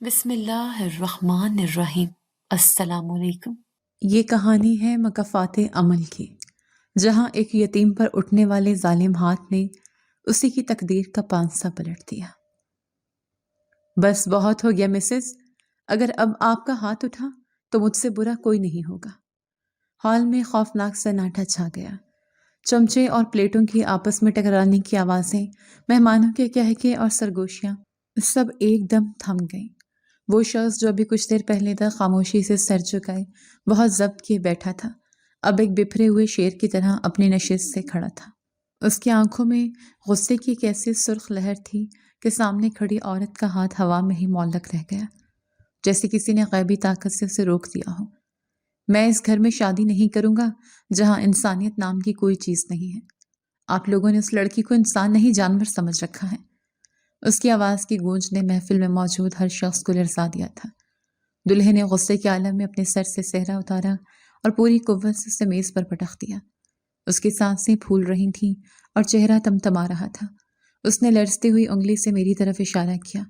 بسم اللہ الرحمن الرحیم۔ السلام علیکم۔ یہ کہانی ہے مکافات عمل کی، جہاں ایک یتیم پر اٹھنے والے ظالم ہاتھ نے اسی کی تقدیر کا پانسا پلٹ دیا۔ بس بہت ہو گیا مسز، اگر اب آپ کا ہاتھ اٹھا تو مجھ سے برا کوئی نہیں ہوگا۔ ہال میں خوفناک سناٹا چھا گیا۔ چمچے اور پلیٹوں کی آپس میں ٹکرانے کی آوازیں، مہمانوں کے کہکے اور سرگوشیاں سب ایک دم تھم گئیں۔ وہ شخص جو ابھی کچھ دیر پہلے تک خاموشی سے سر جھکائے بہت ضبط کیے بیٹھا تھا، اب ایک بپھرے ہوئے شیر کی طرح اپنی نشست سے کھڑا تھا۔ اس کی آنکھوں میں غصے کی ایک ایسی سرخ لہر تھی کہ سامنے کھڑی عورت کا ہاتھ ہوا میں ہی معلق رہ گیا، جیسے کسی نے غیبی طاقت سے اسے روک دیا ہو۔ میں اس گھر میں شادی نہیں کروں گا جہاں انسانیت نام کی کوئی چیز نہیں ہے۔ آپ لوگوں نے اس لڑکی کو انسان نہیں جانور سمجھ رکھا ہے۔ اس کی آواز کی گونج نے محفل میں موجود ہر شخص کو لرزا دیا تھا۔ دلہے نے غصے کے عالم میں اپنے سر سے صحرا اتارا اور پوری قوت سے اسے میز پر پٹخ دیا۔ اس کی سانسیں پھول رہی تھیں اور چہرہ تمتما رہا تھا۔ اس نے لرزتی ہوئی انگلی سے میری طرف اشارہ کیا،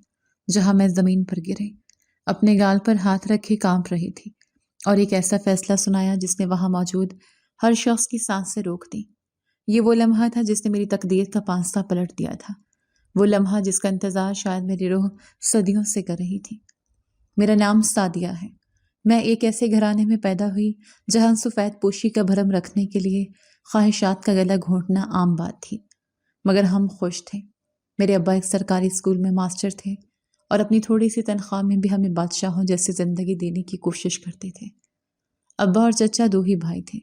جہاں میں زمین پر گرے، اپنے گال پر ہاتھ رکھے کانپ رہی تھی، اور ایک ایسا فیصلہ سنایا جس نے وہاں موجود ہر شخص کی سانسیں روک دی۔ یہ وہ لمحہ تھا جس نے میری تقدیر کا پانسا پلٹ دیا تھا، وہ لمحہ جس کا انتظار شاید میری روح صدیوں سے کر رہی تھی۔ میرا نام سعدیہ ہے۔ میں ایک ایسے گھرانے میں پیدا ہوئی جہاں سفید پوشی کا بھرم رکھنے کے لیے خواہشات کا گلا گھونٹنا عام بات تھی، مگر ہم خوش تھے۔ میرے ابا ایک سرکاری اسکول میں ماسٹر تھے اور اپنی تھوڑی سی تنخواہ میں بھی ہمیں بادشاہوں جیسی زندگی دینے کی کوشش کرتے تھے۔ ابا اور چچا دو ہی بھائی تھے۔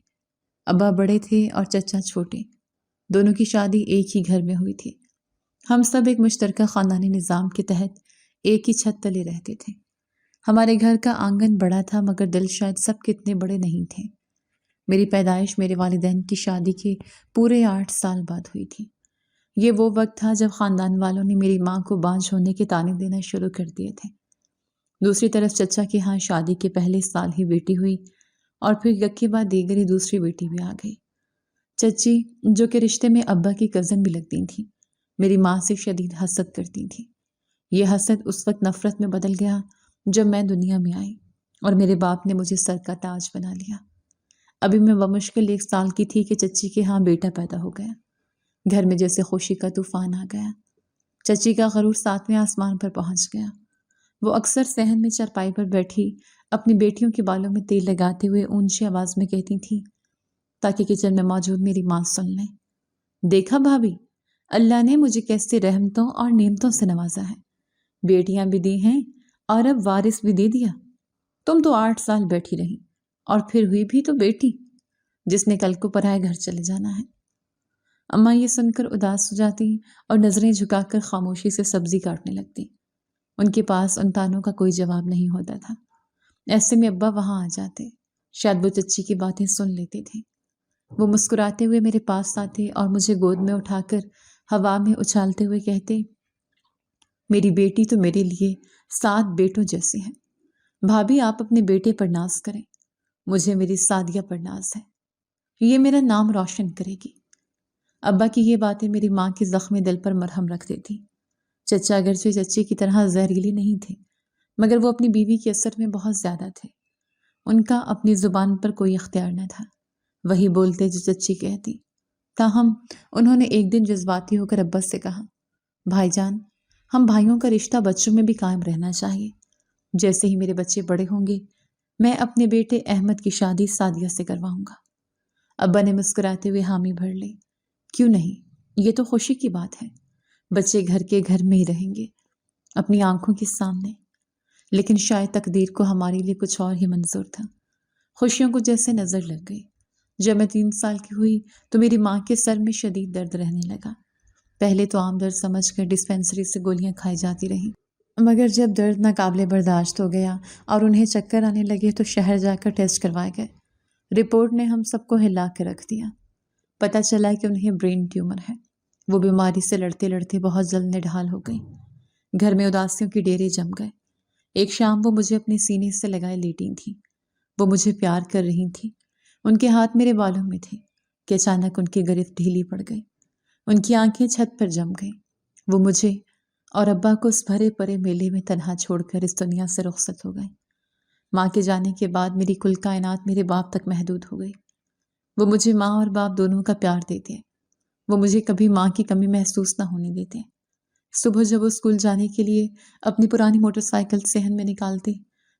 ابا بڑے تھے اور چچا چھوٹے۔ دونوں کی شادی ایک ہی گھر میں ہوئی تھی۔ ہم سب ایک مشترکہ خاندانی نظام کے تحت ایک ہی چھت تلے رہتے تھے۔ ہمارے گھر کا آنگن بڑا تھا، مگر دل شاید سب کے اتنے بڑے نہیں تھے۔ میری پیدائش میرے والدین کی شادی کے پورے 8 سال بعد ہوئی تھی۔ یہ وہ وقت تھا جب خاندان والوں نے میری ماں کو بانجھ ہونے کے طعنے دینا شروع کر دیے تھے۔ دوسری طرف چچا کے ہاں شادی کے پہلے سال ہی بیٹی ہوئی اور پھر یک کے بعد دیگری دوسری بیٹی بھی آ گئی۔ چچی، جو کہ رشتے میں ابا کی کزن بھی لگتی تھیں، میری ماں سے شدید حسد کرتی تھی۔ یہ حسد اس وقت نفرت میں بدل گیا جب میں دنیا میں آئی اور میرے باپ نے مجھے سر کا تاج بنا لیا۔ ابھی میں بمشکل 1 سال کی تھی کہ چچی کے ہاں بیٹا پیدا ہو گیا۔ گھر میں جیسے خوشی کا طوفان آ گیا۔ چچی کا غرور 7ویں آسمان پر پہنچ گیا۔ وہ اکثر صحن میں چارپائی پر بیٹھی اپنی بیٹیوں کے بالوں میں تیل لگاتے ہوئے اونچی آواز میں کہتی تھی تاکہ کچن میں موجود میری ماں سن لیں، دیکھا بھابھی، اللہ نے مجھے کیسے رحمتوں اور نعمتوں سے نوازا ہے۔ بیٹیاں بھی دی ہیں اور اب وارث بھی دے دیا۔ تم تو 8 سال بیٹھی رہی اور پھر ہوئی بھی تو بیٹی، جس نے کل کو پرائے گھر چلے جانا ہے۔ اماں یہ سن کر اداس ہو جاتی اور نظریں جھکا کر خاموشی سے سبزی کاٹنے لگتی۔ ان کے پاس ان تانوں کا کوئی جواب نہیں ہوتا تھا۔ ایسے میں ابا وہاں آ جاتے، شاید وہ چچی کی باتیں سن لیتے تھے۔ وہ مسکراتے ہوئے میرے پاس آتے اور مجھے گود میں اٹھا کر ہوا میں اچھالتے ہوئے کہتے، میری بیٹی تو میرے لیے 7 بیٹوں جیسی ہے۔ بھابھی، آپ اپنے بیٹے پر ناز کریں، مجھے میری سعدیہ پر ناز ہے، یہ میرا نام روشن کرے گی۔ ابا کی یہ باتیں میری ماں کے زخمی دل پر مرہم رکھ دیتی۔ چچا اگرچہ چچی کی طرح زہریلی نہیں تھے، مگر وہ اپنی بیوی کے اثر میں بہت زیادہ تھے۔ ان کا اپنی زبان پر کوئی اختیار نہ تھا، وہی بولتے جو چچی کہتی۔ تاہم انہوں نے ایک دن جذباتی ہو کر ابا سے کہا، بھائی جان، ہم بھائیوں کا رشتہ بچوں میں بھی قائم رہنا چاہیے۔ جیسے ہی میرے بچے بڑے ہوں گے، میں اپنے بیٹے احمد کی شادی سعدیہ سے کرواؤں گا۔ ابا نے مسکراتے ہوئے حامی بھر لی، کیوں نہیں، یہ تو خوشی کی بات ہے۔ بچے گھر کے گھر میں ہی رہیں گے، اپنی آنکھوں کے سامنے۔ لیکن شاید تقدیر کو ہمارے لیے کچھ اور ہی منظور تھا۔ خوشیوں کو جیسے نظر لگ گئی۔ جب میں 3 سال کی ہوئی تو میری ماں کے سر میں شدید درد رہنے لگا۔ پہلے تو عام درد سمجھ کر ڈسپینسری سے گولیاں کھائی جاتی رہی، مگر جب درد ناقابل برداشت ہو گیا اور انہیں چکر آنے لگے تو شہر جا کر ٹیسٹ کروائے گئے۔ رپورٹ نے ہم سب کو ہلا کے رکھ دیا۔ پتہ چلا کہ انہیں برین ٹیومر ہے۔ وہ بیماری سے لڑتے لڑتے بہت جلد نڈھال ہو گئی۔ گھر میں اداسیوں کے ڈیرے جم گئے۔ ایک شام وہ مجھے اپنے سینے سے لگائے لیٹی تھیں۔ وہ مجھے پیار کر رہی تھیں۔ ان کے ہاتھ میرے بالوں میں تھے کہ اچانک ان کی گرفت ڈھیلی پڑ گئی۔ ان کی آنکھیں چھت پر جم گئیں۔ وہ مجھے اور ابا کو اس بھرے پرے میلے میں تنہا چھوڑ کر اس دنیا سے رخصت ہو گئے۔ ماں کے جانے کے بعد میری کل کائنات میرے باپ تک محدود ہو گئی۔ وہ مجھے ماں اور باپ دونوں کا پیار دیتے، وہ مجھے کبھی ماں کی کمی محسوس نہ ہونے دیتے۔ صبح جب وہ اسکول جانے کے لیے اپنی پرانی موٹر سائیکل صحن میں نکالتے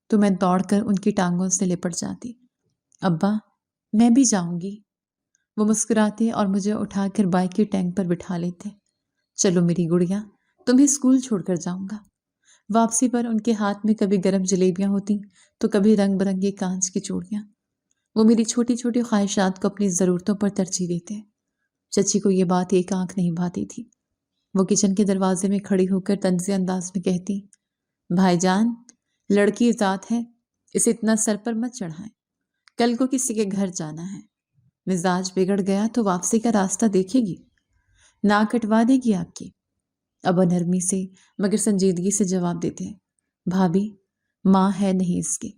تو میں دوڑ کر ان کی ٹانگوں سے لپٹ جاتی۔ ابا، میں بھی جاؤں گی۔ وہ مسکراتے اور مجھے اٹھا کر بائک کے ٹینک پر بٹھا لیتے۔ چلو میری گڑیا، تمہیں اسکول چھوڑ کر جاؤں گا۔ واپسی پر ان کے ہاتھ میں کبھی گرم جلیبیاں ہوتی تو کبھی رنگ برنگے کانچ کی چوڑیاں۔ وہ میری چھوٹی چھوٹی خواہشات کو اپنی ضرورتوں پر ترجیح دیتے۔ چچی کو یہ بات ایک آنکھ نہیں بھاتی تھی۔ وہ کچن کے دروازے میں کھڑی ہو کر طنزیہ انداز میں کہتی، بھائی جان، لڑکی ذات ہے، اسے اتنا سر پر مت چڑھائیں، کل کو کسی کے گھر جانا ہے، مزاج بگڑ گیا تو واپسی کا راستہ دیکھے گی، ناک کٹوا دے گی آپ کی۔ ابا نرمی سے مگر سنجیدگی سے جواب دیتے ہیں، بھابھی، ماں ہے نہیں اس کی،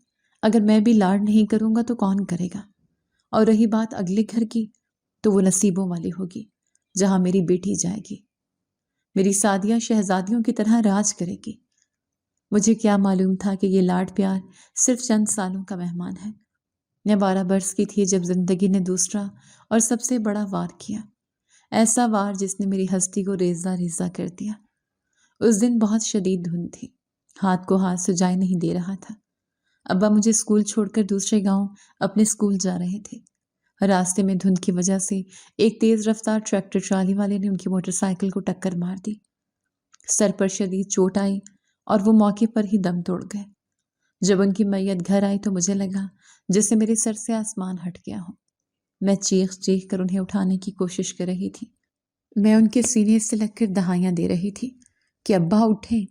اگر میں بھی لاڈ نہیں کروں گا تو کون کرے گا؟ اور رہی بات اگلے گھر کی تو وہ نصیبوں والی ہوگی جہاں میری بیٹی جائے گی۔ میری سعدیہ شہزادیوں کی طرح راج کرے گی۔ مجھے کیا معلوم تھا کہ یہ لاڈ پیار صرف چند سالوں کا مہمان ہے۔ میں 12 برس کی تھی جب زندگی نے دوسرا اور سب سے بڑا وار کیا، ایسا وار جس نے میری ہستی کو ریزہ ریزہ کر دیا۔ اس دن بہت شدید دھند تھی، ہاتھ کو ہاتھ سجائی نہیں دے رہا تھا۔ ابا مجھے اسکول چھوڑ کر دوسرے گاؤں اپنے اسکول جا رہے تھے۔ راستے میں دھند کی وجہ سے ایک تیز رفتار ٹریکٹر ٹرالی والے نے ان کی موٹر سائیکل کو ٹکر مار دی۔ سر پر شدید چوٹ آئی اور وہ موقع پر ہی دم توڑ گئے۔ جب ان کی میت گھر آئی تو مجھے لگا جیسے میرے سر سے آسمان ہٹ گیا ہو۔ میں چیخ چیخ کر انہیں اٹھانے کی کوشش کر رہی تھی۔ میں ان کے سینے سے لگ کر دہائیاں دے رہی تھی کہ ابا اٹھیں،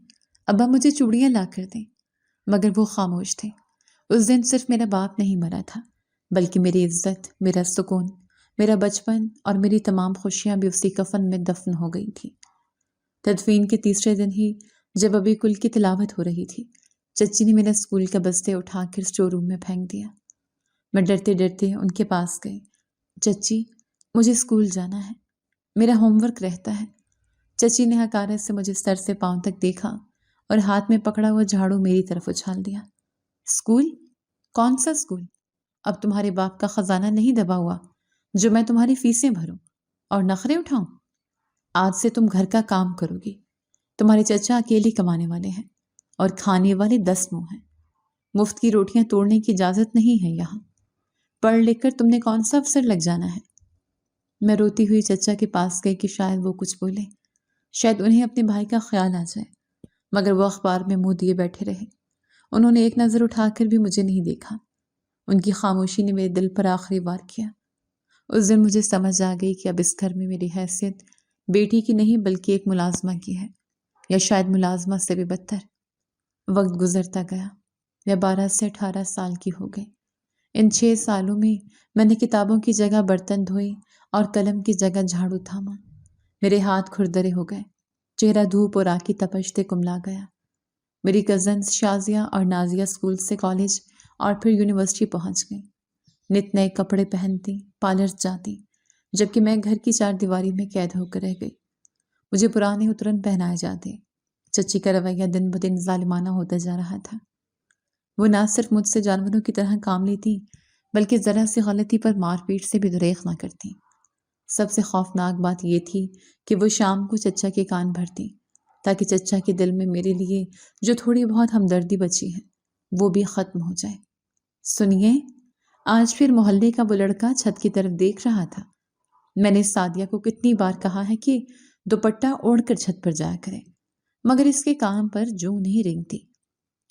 ابا مجھے چوڑیاں لا کر دیں، مگر وہ خاموش تھے۔ اس دن صرف میرا باپ نہیں مرا تھا، بلکہ میری عزت، میرا سکون، میرا بچپن اور میری تمام خوشیاں بھی اسی کفن میں دفن ہو گئی تھی۔ تدفین کے تیسرے دن ہی جب ابھی کل کی تلاوت ہو رہی تھی، چچی نے میرا اسکول کا بستے اٹھا کر اسٹور روم میں پھینک دیا۔ میں ڈرتے ڈرتے ان کے پاس گئی۔ چچی، مجھے اسکول جانا ہے، میرا ہوم ورک رہتا ہے۔ چچی نے حقارت سے مجھے سر سے پاؤں تک دیکھا اور ہاتھ میں پکڑا ہوا جھاڑو میری طرف اچھال دیا۔ اسکول؟ کون سا اسکول؟ اب تمہارے باپ کا خزانہ نہیں دبا ہوا جو میں تمہاری فیسیں بھروں اور نخرے اٹھاؤں؟ آج سے تم گھر کا کام کرو گی۔ تمہارے چچا اکیلے کمانے والے ہیں اور کھانے والے 10 منہ ہیں۔ مفت کی روٹیاں توڑنے کی اجازت نہیں ہے یہاں۔ پڑھ لکھ کر تم نے کون سا افسر لگ جانا ہے؟ میں روتی ہوئی چچا کے پاس گئی کہ شاید وہ کچھ بولے، شاید انہیں اپنے بھائی کا خیال آ جائے، مگر وہ اخبار میں منہ دیے بیٹھے رہے۔ انہوں نے ایک نظر اٹھا کر بھی مجھے نہیں دیکھا۔ ان کی خاموشی نے میرے دل پر آخری وار کیا۔ اس دن مجھے سمجھ آ گئی کہ اب اس گھر میں میری حیثیت بیٹی کی نہیں بلکہ ایک ملازمہ کی ہے، یا شاید ملازمہ سے بھی بدتر۔ وقت گزرتا گیا، میں 12 سے 18 سال کی ہو گئی۔ ان 6 سالوں میں نے کتابوں کی جگہ برتن دھوئے اور قلم کی جگہ جھاڑو تھاما۔ میرے ہاتھ کھردرے ہو گئے، چہرہ دھوپ اور آگ کی تپش سے کملا گیا۔ میری کزنز شازیہ اور نازیہ اسکول سے کالج اور پھر یونیورسٹی پہنچ گئیں، نت نئے کپڑے پہنتی، پارلر جاتی، جبکہ میں گھر کی 4 دیواری میں قید ہو کر رہ گئی۔ مجھے پرانے اترن پہنائے جاتے۔ چچی کا رویہ دن بدن ظالمانہ ہوتا جا رہا تھا۔ وہ نہ صرف مجھ سے جانوروں کی طرح کام لیتی بلکہ ذرا سی غلطی پر مار پیٹ سے بھی دریغ نہ کرتی۔ سب سے خوفناک بات یہ تھی کہ وہ شام کو چچا کے کان بھرتی تاکہ چچا کے دل میں میرے لیے جو تھوڑی بہت ہمدردی بچی ہے وہ بھی ختم ہو جائے۔ سنیے، آج پھر محلے کا وہ لڑکا چھت کی طرف دیکھ رہا تھا۔ میں نے سعدیہ کو کتنی بار کہا ہے کہ دوپٹہ اوڑھ کر چھت پر جایا کرے، مگر اس کے کام پر جو نہیں رنگتی۔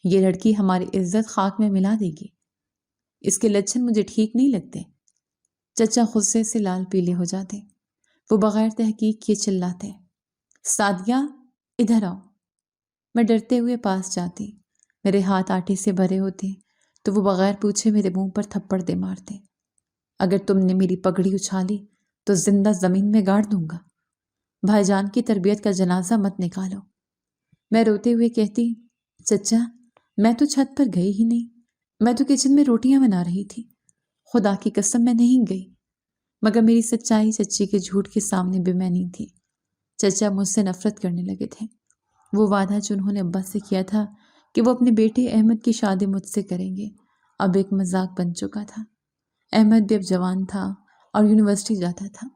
یہ لڑکی ہماری عزت خاک میں ملا دے گی، اس کے لچھن مجھے ٹھیک نہیں لگتے۔ چچا غصے سے لال پیلے ہو جاتے، وہ بغیر تحقیق کیے چلاتے، سعدیہ ادھر آؤ۔ میں ڈرتے ہوئے پاس جاتی، میرے ہاتھ آٹے سے بھرے ہوتے تو وہ بغیر پوچھے میرے منہ پر تھپڑ دے مارتے۔ اگر تم نے میری پگڑی اچھالی تو زندہ زمین میں گاڑ دوں گا۔ بھائی جان کی تربیت کا جنازہ مت نکالو۔ میں روتے ہوئے کہتی، چچا میں تو چھت پر گئی ہی نہیں، میں تو کچن میں روٹیاں بنا رہی تھی، خدا کی قسم میں نہیں گئی۔ مگر میری سچائی چچی کے جھوٹ کے سامنے بے معنی تھی۔ چچا مجھ سے نفرت کرنے لگے تھے۔ وہ وعدہ جو انہوں نے ابا سے کیا تھا کہ وہ اپنے بیٹے احمد کی شادی مجھ سے کریں گے، اب ایک مذاق بن چکا تھا۔ احمد بھی اب جوان تھا اور یونیورسٹی جاتا تھا۔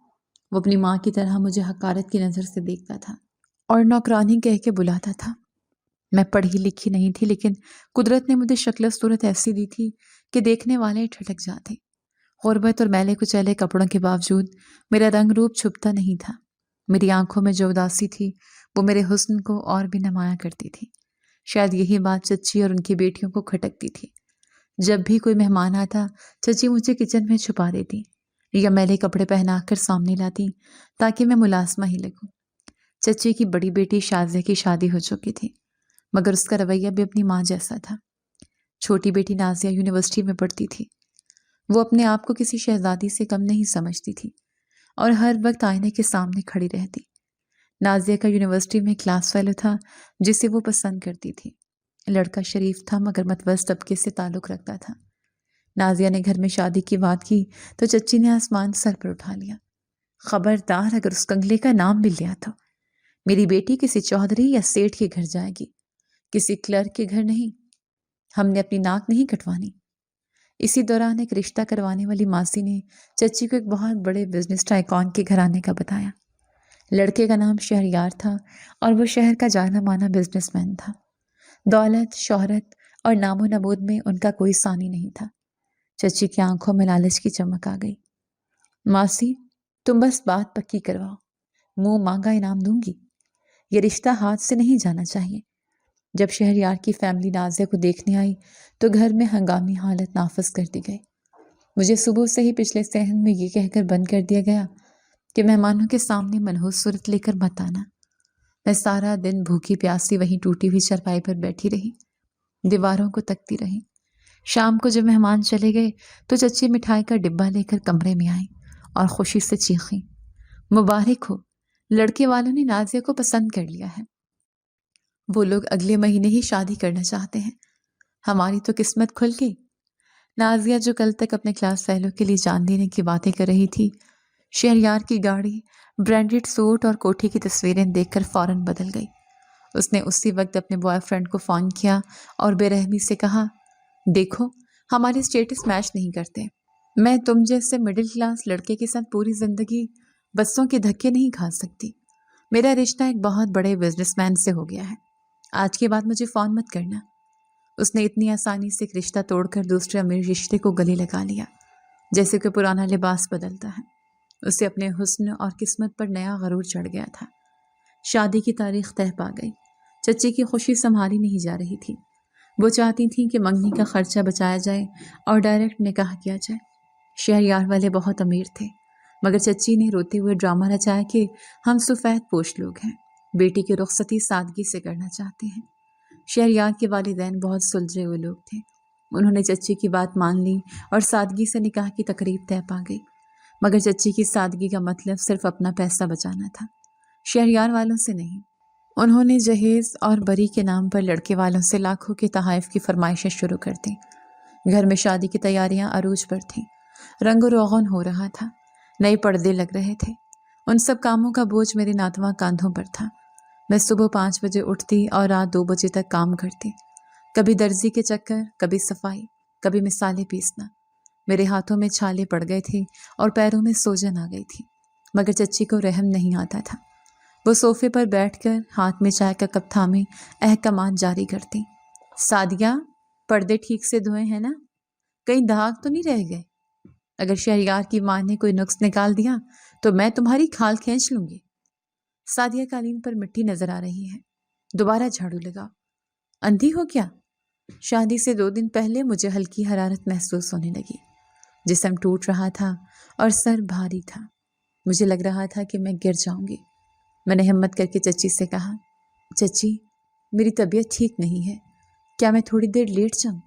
وہ اپنی ماں کی طرح مجھے حقارت کی نظر سے دیکھتا تھا اور نوکرانی کہہ کے بلاتا تھا۔ میں پڑھی لکھی نہیں تھی، لیکن قدرت نے مجھے شکل و صورت ایسی دی تھی کہ دیکھنے والے ٹھٹک جاتے۔ غربت اور میلے کچیلے کپڑوں کے باوجود میرا رنگ روپ چھپتا نہیں تھا۔ میری آنکھوں میں جو اداسی تھی وہ میرے حسن کو اور بھی نمایاں کرتی تھی۔ شاید یہی بات چچی اور ان کی بیٹیوں کو کھٹکتی تھی۔ جب بھی کوئی مہمان آتا، چچی مجھے کچن میں چھپا دیتی یا میلے کپڑے پہنا کر سامنے لاتی تاکہ میں ملازمہ ہی لگوں۔ چچی کی بڑی بیٹی شازیہ کی شادی ہو چکی تھی، مگر اس کا رویہ بھی اپنی ماں جیسا تھا۔ چھوٹی بیٹی نازیہ یونیورسٹی میں پڑھتی تھی۔ وہ اپنے آپ کو کسی شہزادی سے کم نہیں سمجھتی تھی اور ہر وقت آئینے کے سامنے کھڑی رہتی۔ نازیہ کا یونیورسٹی میں کلاس فیلو تھا جسے وہ پسند کرتی تھی۔ لڑکا شریف تھا مگر متوسط طبقے سے تعلق رکھتا تھا۔ نازیہ نے گھر میں شادی کی بات کی تو چچی نے آسمان سر پر اٹھا لیا۔ خبردار اگر اس کنگلے کا نام بھی لیا تو میری بیٹی کسی چودھری یا سیٹھ کے گھر جائے گی، کسی کلرک کے گھر نہیں۔ ہم نے اپنی ناک نہیں کٹوانی۔ اسی دوران ایک رشتہ کروانے والی ماسی نے چچی کو ایک بہت بڑے بزنس ٹائکون کے گھرانے کا بتایا۔ لڑکے کا نام شہریار تھا اور وہ شہر کا جانا مانا بزنس مین تھا۔ دولت، شہرت اور نام و نمود میں ان کا کوئی ثانی نہیں تھا۔ چچی کی آنکھوں میں لالچ کی چمک آ گئی۔ ماسی، تم بس بات پکی کرواؤ، منہ مانگا انعام دوں گی۔ یہ رشتہ ہاتھ سے نہیں جانا چاہیے۔ جب شہریار کی فیملی نازیہ کو دیکھنے آئی تو گھر میں ہنگامی حالت نافذ کر دی گئی۔ مجھے صبح سے ہی پچھلے صحن میں یہ کہہ کر بند کر دیا گیا کہ مہمانوں کے سامنے منحوس صورت لے کر مت آنا۔ میں سارا دن بھوکی پیاسی وہیں ٹوٹی ہوئی چارپائی پر بیٹھی رہی، دیواروں کو تکتی رہی۔ شام کو جب مہمان چلے گئے تو چچی مٹھائی کا ڈبہ لے کر کمرے میں آئی اور خوشی سے چیخیں، مبارک ہو، لڑکے والوں نے نازیہ کو پسند کر لیا ہے۔ وہ لوگ اگلے مہینے ہی شادی کرنا چاہتے ہیں۔ ہماری تو قسمت کھل گئی۔ نازیہ جو کل تک اپنے کلاس فیلو کے لیے جان دینے کی باتیں کر رہی تھی، شہریار کی گاڑی، برانڈڈ سوٹ اور کوٹھی کی تصویریں دیکھ کر فوراً بدل گئی۔ اس نے اسی وقت اپنے بوائے فرینڈ کو فون کیا اور بے رحمی سے کہا، دیکھو ہمارے اسٹیٹس میچ نہیں کرتے۔ میں تم جیسے مڈل کلاس لڑکے کے ساتھ پوری زندگی بسوں کے دھکے نہیں کھا سکتی۔ میرا رشتہ ایک بہت بڑے بزنس مین سے ہو گیا ہے۔ آج کے بعد مجھے فون مت کرنا۔ اس نے اتنی آسانی سے ایک رشتہ توڑ کر دوسرے امیر رشتے کو گلے لگا لیا، جیسے کہ پرانا لباس بدلتا ہے۔ اسے اپنے حسن اور قسمت پر نیا غرور چڑھ گیا تھا۔ شادی کی تاریخ طے پا گئی۔ چچی کی خوشی سنبھالی نہیں جا رہی تھی۔ وہ چاہتی تھیں کہ منگنی کا خرچہ بچایا جائے اور ڈائریکٹ نکاح کیا جائے۔ شہریار والے بہت امیر تھے، مگر چچی نے روتے ہوئے ڈرامہ رچایا کہ ہم سفید پوش لوگ ہیں، بیٹی کی رخصتی سادگی سے کرنا چاہتے ہیں۔ شہریار کے والدین بہت سلجھے ہوئے لوگ تھے۔ انہوں نے چچی کی بات مان لی اور سادگی سے نکاح کی تقریب طے پا گئی، مگر چچی کی سادگی کا مطلب صرف اپنا پیسہ بچانا تھا، شہریار والوں سے نہیں۔ انہوں نے جہیز اور بری کے نام پر لڑکے والوں سے لاکھوں کے تحائف کی فرمائشیں شروع کر دیں۔ گھر میں شادی کی تیاریاں عروج پر تھیں۔ رنگ و روغن ہو رہا تھا، نئے پردے لگ رہے تھے۔ ان سب کاموں کا بوجھ میرے ناتواں کاندھوں پر تھا۔ میں صبح 5 بجے اٹھتی اور رات 2 بجے تک کام کرتی، کبھی درزی کے چکر، کبھی صفائی، کبھی مسالے پیسنا۔ میرے ہاتھوں میں چھالے پڑ گئے تھے اور پیروں میں سوجن آ گئی تھی، مگر چچی کو رحم نہیں آتا تھا۔ وہ صوفے پر بیٹھ کر ہاتھ میں چائے کا کپ تھامے احکامات جاری کرتی۔ سعدیہ، پردے ٹھیک سے دھوئے ہیں نا؟ کہیں داغ تو نہیں رہ گئے؟ اگر شہریار کی ماں نے کوئی نقص نکال دیا تو میں تمہاری کھال کھینچ لوں گی۔ سعدیہ قالین پر مٹی نظر آ رہی ہے، دوبارہ جھاڑو لگاؤ۔ اندھی ہو کیا؟ شادی سے 2 دن پہلے مجھے ہلکی حرارت محسوس ہونے لگی، جسم ٹوٹ رہا تھا اور سر بھاری تھا۔ مجھے لگ رہا تھا کہ میں گر جاؤں گی۔ میں نے ہمت کر کے چچی سے کہا، چچی میری طبیعت ٹھیک نہیں ہے، کیا میں تھوڑی دیر لیٹ جاؤں؟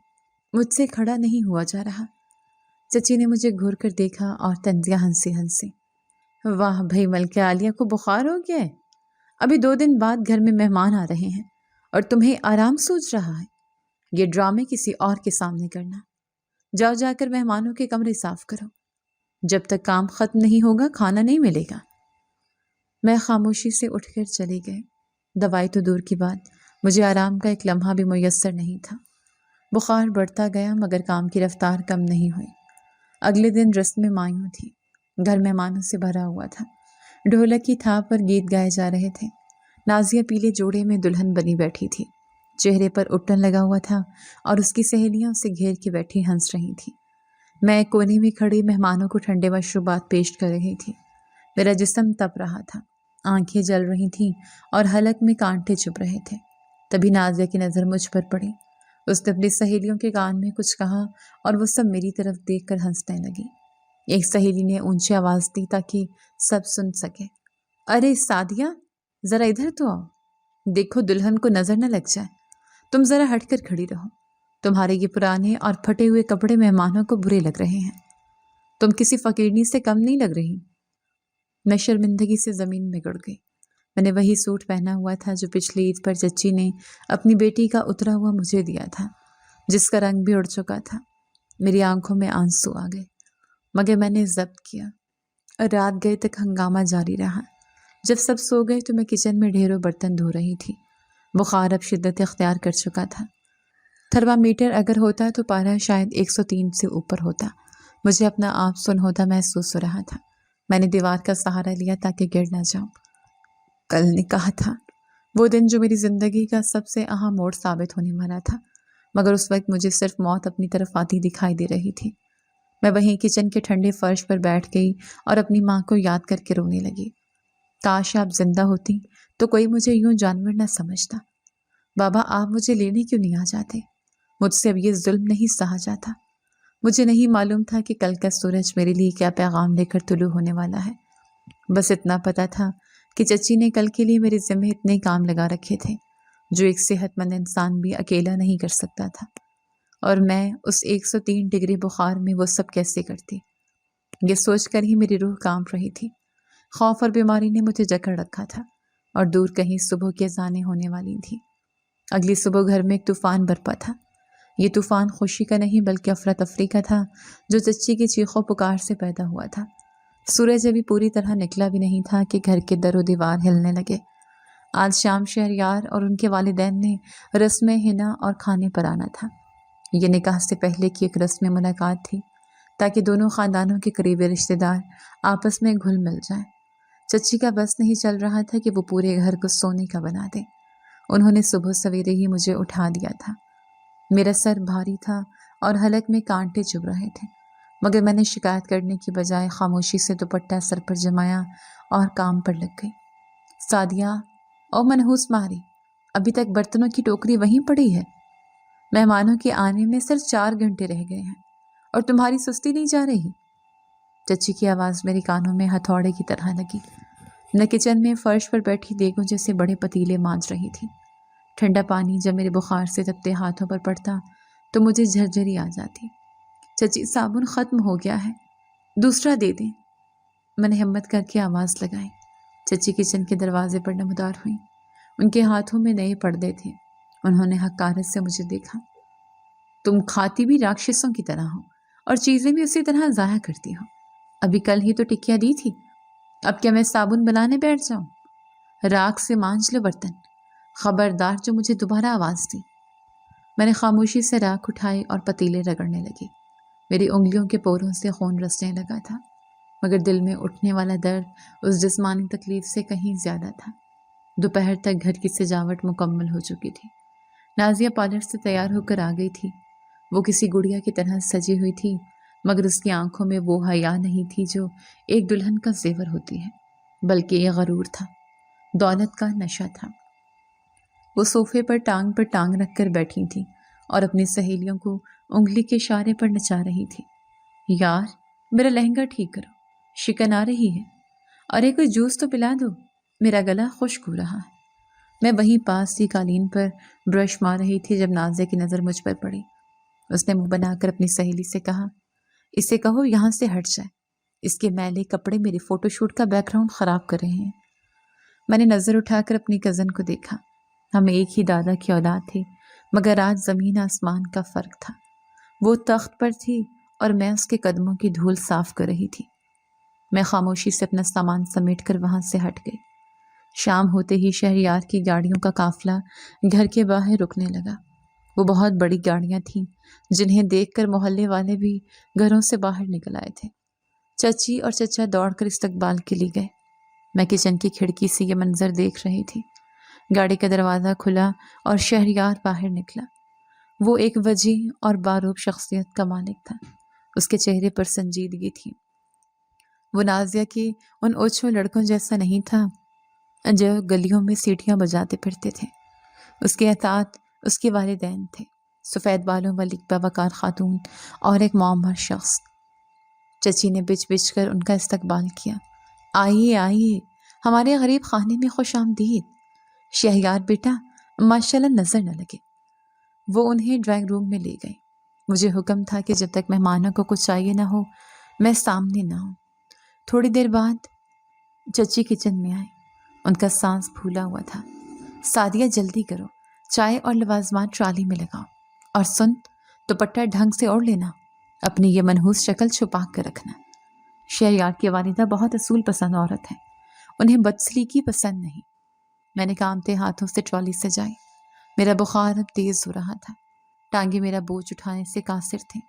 مجھ سے کھڑا نہیں ہوا جا رہا۔ چچی نے مجھے گھور کر دیکھا اور طنزیہ ہنسی۔ واہ بھائی، ملکہ عالیہ کو بخار ہو گیا ہے؟ ابھی 2 دن بعد گھر میں مہمان آ رہے ہیں اور تمہیں آرام سوچ رہا ہے؟ یہ ڈرامے کسی اور کے سامنے کرنا۔ جاؤ جا کر مہمانوں کے کمرے صاف کرو، جب تک کام ختم نہیں ہوگا کھانا نہیں ملے گا۔ میں خاموشی سے اٹھ کر چلی گئی۔ دوائی تو دور کی بات، مجھے آرام کا ایک لمحہ بھی میسر نہیں تھا۔ بخار بڑھتا گیا مگر کام کی رفتار کم نہیں ہوئی۔ اگلے دن رسم مایوں تھی، گھر مہمانوں سے بھرا ہوا تھا۔ ڈھولک کی تھاپ پر گیت گائے جا رہے تھے۔ نازیہ پیلے جوڑے میں دلہن بنی بیٹھی تھی، چہرے پر اٹن لگا ہوا تھا اور اس کی سہیلیاں اسے گھیر کے بیٹھی ہنس رہی تھی۔ میں ایک کونے میں کھڑی مہمانوں کو ٹھنڈے مشروبات پیش کر رہی تھی۔ میرا جسم تپ رہا تھا، آنکھیں جل رہی تھیں اور حلق میں کانٹے چبھ رہے تھے۔ تبھی نازیہ کی نظر مجھ پر پڑی۔ اس نے اپنی سہیلیوں کے کان میں کچھ کہا اور وہ سب میری طرف دیکھ کر ہنسنے لگی۔ ایک سہیلی نے اونچی آواز دی تاکہ سب سن سکے، ارے سعدیہ، ذرا ادھر تو آؤ، دیکھو دلہن کو نظر نہ لگ جائے۔ تم ذرا ہٹ کر کھڑی رہو، تمہارے یہ پرانے اور پھٹے ہوئے کپڑے مہمانوں کو برے لگ رہے ہیں، تم کسی فقیرنی سے کم نہیں لگ رہی۔ میں شرمندگی سے زمین میں گڑ گئی۔ میں نے وہی سوٹ پہنا ہوا تھا جو پچھلی عید پر چچی نے اپنی بیٹی کا اترا ہوا مجھے دیا تھا، جس کا رنگ بھی اڑ چکا تھا۔ میری آنکھوں میں آنسو آ گئے مگر میں نے ضبط کیا اور رات گئے تک ہنگامہ جاری رہا۔ جب سب سو گئے تو میں کچن میں ڈھیروں برتن دھو رہی تھی۔ بخار اب شدت اختیار کر چکا تھا۔ تھرمامیٹر اگر ہوتا تو پارہ شاید 103 سے اوپر ہوتا۔ مجھے اپنا آپ سن ہوتا محسوس ہو رہا تھا۔ میں نے دیوار کا سہارا لیا تاکہ گر نہ جاؤں۔ کل نے کہا تھا، وہ دن جو میری زندگی کا سب سے اہم موڑ ثابت ہونے والا تھا، مگر اس وقت مجھے صرف موت اپنی طرف آتی دکھائی دے رہی تھی۔ میں وہیں کچن کے ٹھنڈے فرش پر بیٹھ گئی اور اپنی ماں کو یاد کر کے رونے لگی۔ کاش آپ زندہ ہوتی تو کوئی مجھے یوں جانور نہ سمجھتا۔ بابا آپ مجھے لینے کیوں نہیں آ جاتے؟ مجھ سے اب یہ ظلم نہیں سہا جاتا۔ مجھے نہیں معلوم تھا کہ کل کا سورج میرے لیے کیا پیغام لے کر طلوع ہونے والا ہے۔ بس اتنا پتا تھا کہ چچی نے کل کے لیے میرے ذمہ اتنے کام لگا رکھے تھے جو ایک صحت مند انسان بھی اکیلا نہیں کر سکتا تھا، اور میں اس 103 ڈگری بخار میں وہ سب کیسے کرتی؟ یہ سوچ کر ہی میری روح کانپ رہی تھی۔ خوف اور بیماری نے مجھے جکڑ رکھا تھا اور دور کہیں صبح کی اذانیں ہونے والی تھیں۔ اگلی صبح گھر میں ایک طوفان برپا تھا۔ یہ طوفان خوشی کا نہیں بلکہ افراتفری کا تھا جو چچی کی چیخوں پکار سے پیدا ہوا تھا۔ سورج ابھی پوری طرح نکلا بھی نہیں تھا کہ گھر کے در و دیوار ہلنے لگے۔ آج شام شہریار اور ان کے والدین نے رسم حنا اور کھانے پر آنا تھا۔ یہ نکاح سے پہلے کی ایک رسم ملاقات تھی تاکہ دونوں خاندانوں کے قریبی رشتہ دار آپس میں گھل مل جائیں۔ چچی کا بس نہیں چل رہا تھا کہ وہ پورے گھر کو سونے کا بنا دے۔ انہوں نے صبح سویرے ہی مجھے اٹھا دیا تھا۔ میرا سر بھاری تھا اور حلق میں کانٹے چبھ رہے تھے، مگر میں نے شکایت کرنے کی بجائے خاموشی سے دوپٹہ سر پر جمایا اور کام پر لگ گئی۔ سعدیہ، او منحوس ماری، ابھی تک برتنوں کی ٹوکری وہیں پڑی ہے؟ مہمانوں کے آنے میں صرف 4 گھنٹے رہ گئے ہیں اور تمہاری سستی نہیں جا رہی؟ چچی کی آواز میرے کانوں میں ہتھوڑے کی طرح لگی۔ میں کچن میں فرش پر بیٹھی دیگوں جیسے بڑے پتیلے مانج رہی تھی۔ ٹھنڈا پانی جب میرے بخار سے تپتے ہاتھوں پر پڑتا تو مجھے جھرجھری آ جاتی۔ چچی، صابن ختم ہو گیا ہے، دوسرا دے دیں۔ میں نے ہمت کر کے آواز لگائی۔ چچی کچن کے دروازے پر نمودار ہوئیں۔ ان کے ہاتھوں میں نئے پردے تھے۔ انہوں نے حقارت سے مجھے دیکھا۔ تم کھاتی بھی راکشسوں کی طرح ہو اور چیزیں بھی اسی طرح ضائع کرتی ہو۔ ابھی کل ہی تو ٹکیا دی تھی، اب کیا میں صابن بلانے بیٹھ جاؤں؟ راکھ سے مانج لو برتن، خبردار جو مجھے دوبارہ آواز دی۔ میں نے خاموشی سے راکھ اٹھائی اور پتیلے رگڑنے لگی۔ میری انگلیوں کے پوروں سے خون رسنے لگا تھا، مگر دل میں اٹھنے والا درد اس جسمانی تکلیف سے کہیں زیادہ تھا۔ دوپہر تک گھر کی سجاوٹ مکمل ہو چکی تھی۔ نازیہ پارلر سے تیار ہو کر آ گئی تھی۔ وہ کسی گڑیا کی طرح سجی ہوئی تھی، مگر اس کی آنکھوں میں وہ حیا نہیں تھی جو ایک دلہن کا زیور ہوتی ہے، بلکہ یہ غرور تھا، دولت کا نشہ تھا۔ وہ صوفے پر ٹانگ رکھ کر بیٹھی تھی اور اپنی سہیلیوں کو انگلی کے اشارے پر نچا رہی تھی۔ یار، میرا لہنگا ٹھیک کرو، شکن آ رہی ہے، ارے کوئی جوس تو پلا دو، میرا گلا خشک ہو رہا ہے۔ میں وہیں پاس ہی قالین پر برش مار رہی تھی جب نازیہ کی نظر مجھ پر پڑی۔ اس نے منہ بنا کر اپنی سہیلی سے کہا، اسے کہو یہاں سے ہٹ جائے، اس کے میلے کپڑے میرے فوٹو شوٹ کا بیک گراؤنڈ خراب کر رہے ہیں۔ میں نے نظر اٹھا کر اپنی کزن کو دیکھا۔ ہم ایک ہی دادا کی اولاد تھے، مگر آج زمین آسمان کا فرق تھا۔ وہ تخت پر تھی اور میں اس کے قدموں کی دھول صاف کر رہی تھی۔ میں خاموشی سے اپنا سامان سمیٹ کر وہاں سے ہٹ گئی۔ شام ہوتے ہی شہریار کی گاڑیوں کا قافلہ گھر کے باہر رکنے لگا۔ وہ بہت بڑی گاڑیاں تھیں جنہیں دیکھ کر محلے والے بھی گھروں سے باہر نکل آئے تھے۔ چچی اور چچا دوڑ کر استقبال کے لیے گئے۔ میں کچن کی کھڑکی سے یہ منظر دیکھ رہی تھی۔ گاڑی کا دروازہ کھلا اور شہریار باہر نکلا۔ وہ ایک وجیح اور باروب شخصیت کا مالک تھا۔ اس کے چہرے پر سنجیدگی تھی۔ وہ نازیہ کے ان اوچھو لڑکوں جیسا نہیں تھا جو گلیوں میں سیٹیاں بجاتے پھرتے تھے۔ اس کے اطاعت اس کے والدین تھے، سفید بالوں والی باوقار خاتون اور ایک معمر شخص۔ چچی نے بچ بچ کر ان کا استقبال کیا۔ آئیے آئیے، ہمارے غریب خانے میں خوش آمدید۔ شہریار بیٹا، ماشاءاللہ نظر نہ لگے۔ وہ انہیں ڈرائنگ روم میں لے گئے۔ مجھے حکم تھا کہ جب تک مہمانوں کو کچھ چاہیے نہ ہو میں سامنے نہ ہوں۔ تھوڑی دیر بعد چچی کچن میں آئے۔ ان کا سانس پھولا ہوا تھا۔ سعدیہ جلدی کرو، چائے اور لوازمات ٹرالی میں لگاؤ، اور سن، دوپٹہ ڈھنگ سے اوڑھ لینا، اپنی یہ منحوس شکل چھپا کر رکھنا۔ شہریار کی والدہ بہت اصول پسند عورت ہے، انہیں بدسلیقی پسند نہیں۔ میں نے کامتے ہاتھوں سے ٹرالی سجائی۔ میرا بخار اب تیز ہو رہا تھا، ٹانگیں میرا بوجھ اٹھانے سے قاصر تھیں،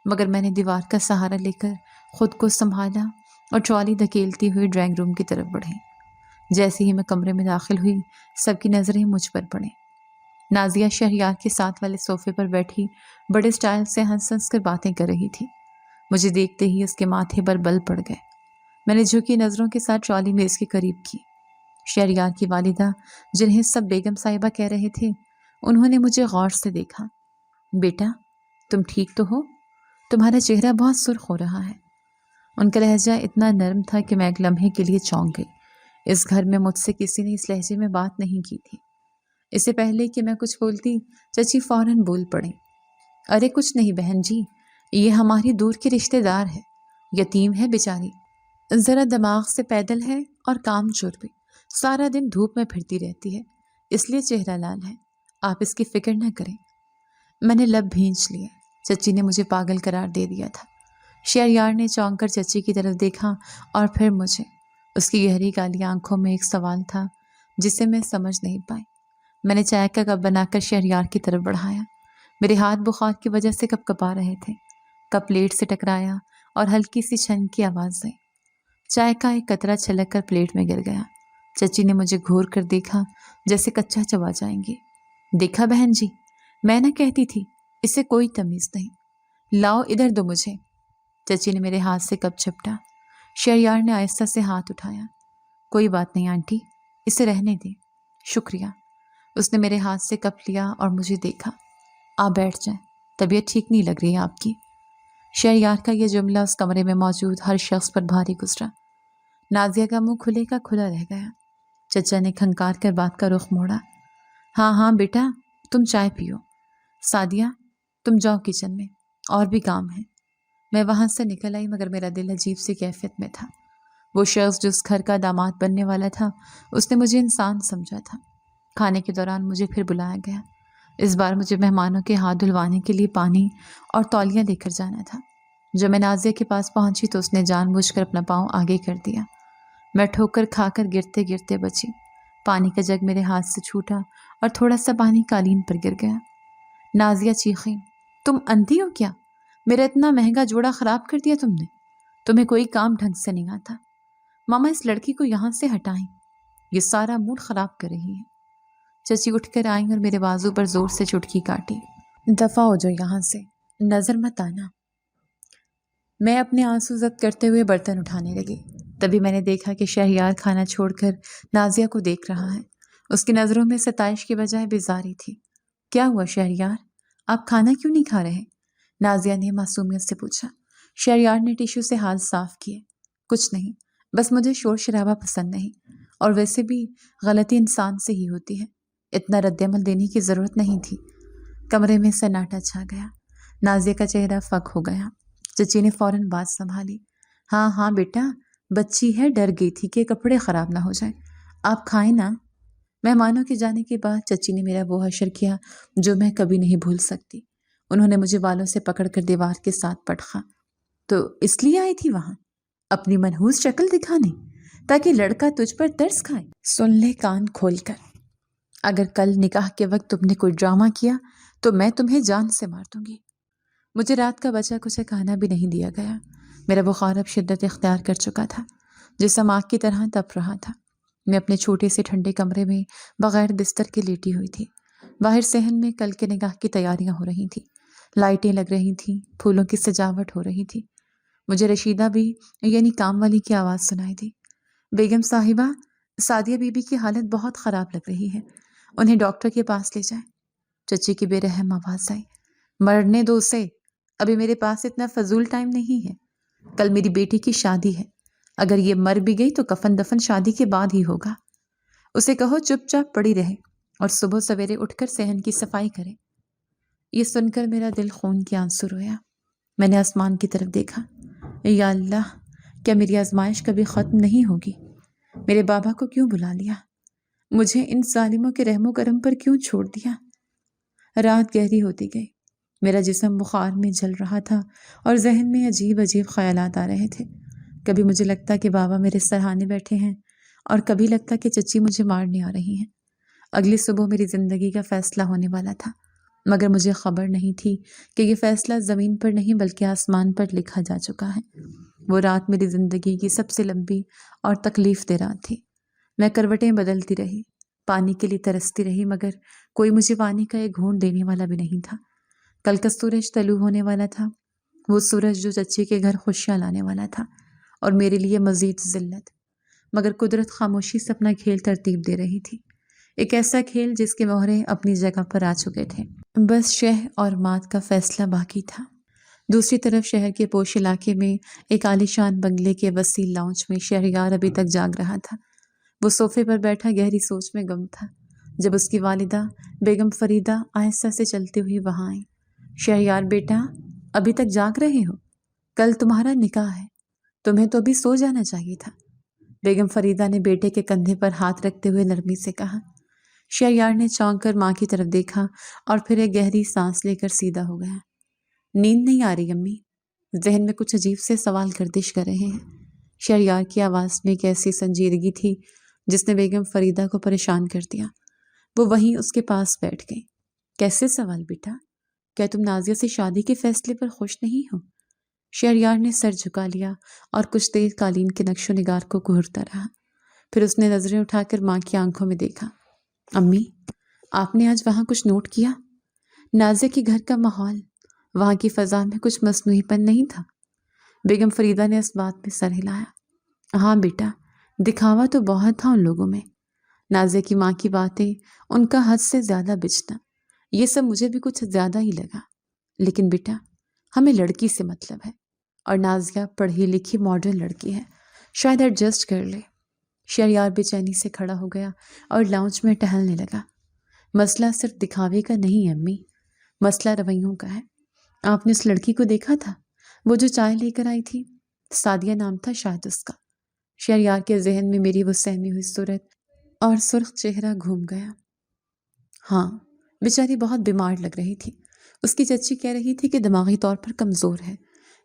مگر میں نے دیوار کا سہارا لے کر خود کو سنبھالا اور ٹرالی دھکیلتی ہوئی ڈرائنگ روم کی طرف بڑھی۔ جیسے ہی میں کمرے میں داخل ہوئی سب کی نظریں مجھ پر پڑیں۔ نازیہ شہریار کے ساتھ والے صوفے پر بیٹھی بڑے سٹائل سے ہنس ہنس کر باتیں کر رہی تھی۔ مجھے دیکھتے ہی اس کے ماتھے پر بل پڑ گئے۔ میں نے جھکی نظروں کے ساتھ ٹرالی میں اس کے قریب کی۔ شہریار کی والدہ، جنہیں سب بیگم صاحبہ کہہ رہے تھے، انہوں نے مجھے غور سے دیکھا۔ بیٹا، تم ٹھیک تو ہو؟ تمہارا چہرہ بہت سرخ ہو رہا ہے۔ ان کا لہجہ اتنا نرم تھا کہ میں ایک لمحے کے لیے چونک گئی۔ اس گھر میں مجھ سے کسی نے اس لہجے میں بات نہیں کی تھی۔ اس سے پہلے کہ میں کچھ بولتی، چچی فوراً بول پڑیں۔ ارے کچھ نہیں بہن جی، یہ ہماری دور کی رشتہ دار ہے، یتیم ہے بیچاری، ذرا دماغ سے پیدل ہے اور کام چور بھی، سارا دن دھوپ میں پھرتی رہتی ہے، اس لیے چہرہ لال ہے، آپ اس کی فکر نہ کریں۔ میں نے لب بھینچ لیے۔ چچی نے مجھے پاگل قرار دے دیا تھا۔ شہریار نے چونک کر چچی کی طرف دیکھا اور پھر مجھے۔ اس کی گہری کالی آنکھوں میں ایک سوال تھا جسے میں سمجھ نہیں پائی۔ میں نے چائے کا کپ بنا کر شہریار کی طرف بڑھایا۔ میرے ہاتھ بخار کی وجہ سے کپ کپا رہے تھے۔ کپ پلیٹ سے ٹکرایا اور ہلکی سی چھنک کی آواز آئی۔ چائے کا ایک قطرہ چھلک کر پلیٹ میں گر گیا۔ چچی نے مجھے گھور کر دیکھا جیسے کچا چبا جائیں گے۔ دیکھا بہن جی، میں نہ کہتی تھی، اسے کوئی تمیز نہیں، لاؤ ادھر دو مجھے۔ چچی نے میرے ہاتھ سے کپ جھپٹا۔ شہریار نے آہستہ سے ہاتھ اٹھایا۔ کوئی بات نہیں آنٹی، اسے رہنے دیں، شکریہ۔ اس نے میرے ہاتھ سے کپ لیا اور مجھے دیکھا۔ آپ بیٹھ جائیں، طبیعت ٹھیک نہیں لگ رہی ہے آپ کی۔ شہریار کا یہ جملہ اس کمرے میں موجود ہر شخص پر بھاری گزرا۔ نازیہ کا منہ کھلے کا کھلا رہ گیا۔ چچا نے کھنکار کر بات کا رخ موڑا۔ ہاں ہاں بیٹا، تم چائے پیو۔ سعدیہ، تم جاؤ کچن میں، اور بھی کام ہے۔ میں وہاں سے نکل آئی مگر میرا دل عجیب سی کیفیت میں تھا۔ وہ شخص جو اس گھر کا داماد بننے والا تھا، اس نے مجھے انسان سمجھا تھا۔ کھانے کے دوران مجھے پھر بلایا گیا۔ اس بار مجھے مہمانوں کے ہاتھ دھلوانے کے لیے پانی اور تولیہ لے کر جانا تھا۔ جب میں نازیہ کے پاس پہنچی تو اس نے جان بوجھ کر اپنا پاؤں آگے کر دیا۔ میں ٹھوکر کھا کر گرتے گرتے بچی۔ پانی کا جگ میرے ہاتھ سے چھوٹا اور تھوڑا سا پانی قالین پر گر گیا۔ نازیہ چیخیں، تم اندھی ہو کیا؟ میرا اتنا مہنگا جوڑا خراب کر دیا تم نے۔ تمہیں کوئی کام ڈھنگ سے نہیں آتا۔ ماما اس لڑکی کو یہاں سے ہٹائیں، یہ سارا موڈ خراب کر رہی ہے۔ چچی اٹھ کر آئیں اور میرے بازو پر زور سے چٹکی کاٹی۔ دفع ہو جاؤ یہاں سے، نظر مت آنا۔ میں اپنے آنسو ضبط کرتے ہوئے برتن اٹھانے لگی۔ تبھی میں نے دیکھا کہ شہریار کھانا چھوڑ کر نازیہ کو دیکھ رہا ہے۔ اس کی نظروں میں ستائش کے بجائے بیزاری تھی۔ کیا ہوا شہریار، آپ کھانا کیوں نہیں کھا رہے؟ نازیہ نے معصومیت سے پوچھا۔ شہریار نے ٹیشو سے ہاتھ صاف کیے۔ کچھ نہیں، بس مجھے شور شرابہ پسند نہیں، اور ویسے بھی غلطی انسان سے ہی ہوتی ہے، اتنا رد عمل دینے کی ضرورت نہیں تھی۔ کمرے میں سناٹا چھا گیا۔ نازیہ کا چہرہ فک ہو گیا۔ چچی نے فوراً بات سنبھالی۔ ہاں ہاں بیٹا، بچی ہے، ڈر گئی تھی کہ کپڑے خراب نہ ہو جائیں، آپ کھائیں نا۔ مہمانوں کے جانے کے بعد چچی نے میرا وہ حشر کیا جو میں کبھی نہیں بھول سکتی۔ انہوں نے مجھے بالوں سے پکڑ کر دیوار کے ساتھ پٹخا۔ تو اس لیے آئی تھی وہاں، اپنی منحوس شکل دکھانے؟ تاکہ لڑکا تجھ پر ترس کھائے۔ سن لے کان کھول کر، اگر کل نکاح کے وقت تم نے کوئی ڈرامہ کیا تو میں تمہیں جان سے مار دوں گی۔ مجھے رات کا بچا کچھ کھانا بھی نہیں دیا گیا۔ میرا بخار اب شدت اختیار کر چکا تھا، جسم آگ کی طرح تپ رہا تھا۔ میں اپنے چھوٹے سے ٹھنڈے کمرے میں بغیر بستر کے لیٹی ہوئی تھی۔ باہر صحن میں کل کے نکاح کی تیاریاں ہو رہی تھیں، لائٹیں لگ رہی تھیں، پھولوں کی سجاوٹ ہو رہی تھی۔ مجھے رشیدہ بھی یعنی کام والی کی آواز سنائی دی۔ بیگم صاحبہ، سعدیہ بی بی کی حالت بہت خراب لگ رہی ہے، انہیں ڈاکٹر کے پاس لے جائیں۔ چچی کی بے رحم آواز آئی۔ مرنے دو اسے، ابھی میرے پاس اتنا فضول ٹائم نہیں ہے۔ کل میری بیٹی کی شادی ہے، اگر یہ مر بھی گئی تو کفن دفن شادی کے بعد ہی ہوگا۔ اسے کہو چپ چاپ پڑی رہے اور صبح سویرے اٹھ کر صحن کی صفائی کرے۔ یہ سن کر میرا دل خون کے آنسو رویا۔ میں نے آسمان کی طرف دیکھا۔ یا اللہ، کیا میری آزمائش کبھی ختم نہیں ہوگی؟ میرے بابا کو کیوں بلا لیا؟ مجھے ان ظالموں کے رحم و کرم پر کیوں چھوڑ دیا؟ رات گہری ہوتی گئی، میرا جسم بخار میں جل رہا تھا اور ذہن میں عجیب عجیب خیالات آ رہے تھے۔ کبھی مجھے لگتا کہ بابا میرے سرہانے بیٹھے ہیں اور کبھی لگتا کہ چچی مجھے مارنے آ رہی ہیں۔ اگلی صبح میری زندگی کا فیصلہ ہونے والا تھا، مگر مجھے خبر نہیں تھی کہ یہ فیصلہ زمین پر نہیں بلکہ آسمان پر لکھا جا چکا ہے۔ وہ رات میری زندگی کی سب سے لمبی اور تکلیف دہ رات تھی۔ میں کروٹیں بدلتی رہی، پانی کے لیے ترستی رہی، مگر کوئی مجھے پانی کا ایک گھونٹ دینے والا بھی نہیں تھا۔ کل کا سورج طلوع ہونے والا تھا، وہ سورج جو چچی کے گھر خوشیاں لانے والا تھا اور میرے لیے مزید ذلت۔ مگر قدرت خاموشی سے اپنا کھیل ترتیب دے رہی تھی، ایک ایسا کھیل جس کے مہرے اپنی جگہ پر آ چکے تھے، بس شہ اور مات کا فیصلہ باقی تھا۔ دوسری طرف شہر کے پوش علاقے میں ایک عالیشان بنگلے کے وسیع لاؤنج میں شہریار ابھی تک جاگ رہا تھا۔ وہ صوفے پر بیٹھا گہری سوچ میں گم تھا جب اس کی والدہ بیگم فریدہ آہستہ سے چلتی ہوئی وہاں آئی۔ شہریار بیٹا، ابھی تک جاگ رہے ہو؟ کل تمہارا نکاح ہے، تمہیں تو ابھی سو جانا چاہیے تھا۔ بیگم فریدہ نے بیٹے کے کندھے پر ہاتھ رکھتے ہوئے نرمی سے کہا۔ شہریار نے چونک کر ماں کی طرف دیکھا اور پھر ایک گہری سانس لے کر سیدھا ہو گیا۔ نیند نہیں آ رہی امی؟ ذہن میں کچھ عجیب سے سوال گردش کر رہے ہیں۔ شہریار کی آواز میں ایک ایسی سنجیدگی تھی جس نے بیگم فریدہ کو پریشان کر دیا۔ وہ وہیں اس کے پاس بیٹھ گئی۔ کیسے سوال بیٹا؟ کیا تم نازیہ سے شادی کے فیصلے پر خوش نہیں ہو؟ شہریار نے سر جھکا لیا اور کچھ دیر قالین کے نقش و نگار کو گھورتا رہا، پھر اس نے نظریں اٹھا کر ماں کی آنکھوں میں دیکھا۔ امی، آپ نے آج وہاں کچھ نوٹ کیا؟ نازیہ کے گھر کا ماحول، وہاں کی فضا میں کچھ مصنوعی پن نہیں تھا؟ بیگم فریدہ نے اس بات پہ سر ہلایا۔ ہاں بیٹا، دکھاوا تو بہت تھا ان لوگوں میں، نازیہ کی ماں کی باتیں، ان کا حد سے زیادہ بچنا، یہ سب مجھے بھی کچھ زیادہ ہی لگا۔ لیکن بیٹا، ہمیں لڑکی سے مطلب ہے، اور نازیہ پڑھی لکھی ماڈرن لڑکی ہے، شاید ایڈجسٹ کر لے۔ شہریار بے چینی سے کھڑا ہو گیا اور لاؤنج میں ٹہلنے لگا۔ مسئلہ صرف دکھاوے کا نہیں ہے امی، مسئلہ رویوں کا ہے۔ آپ نے اس لڑکی کو دیکھا تھا، وہ جو چائے لے کر آئی تھی؟ سعدیہ نام تھا شاید اس کا۔ شہریار کے ذہن میں میری وہ سہمی ہوئی صورت اور سرخ چہرہ گھوم گیا۔ ہاں، بیچاری بہت بیمار لگ رہی تھی، اس کی چچی کہہ رہی تھی کہ دماغی طور پر کمزور ہے۔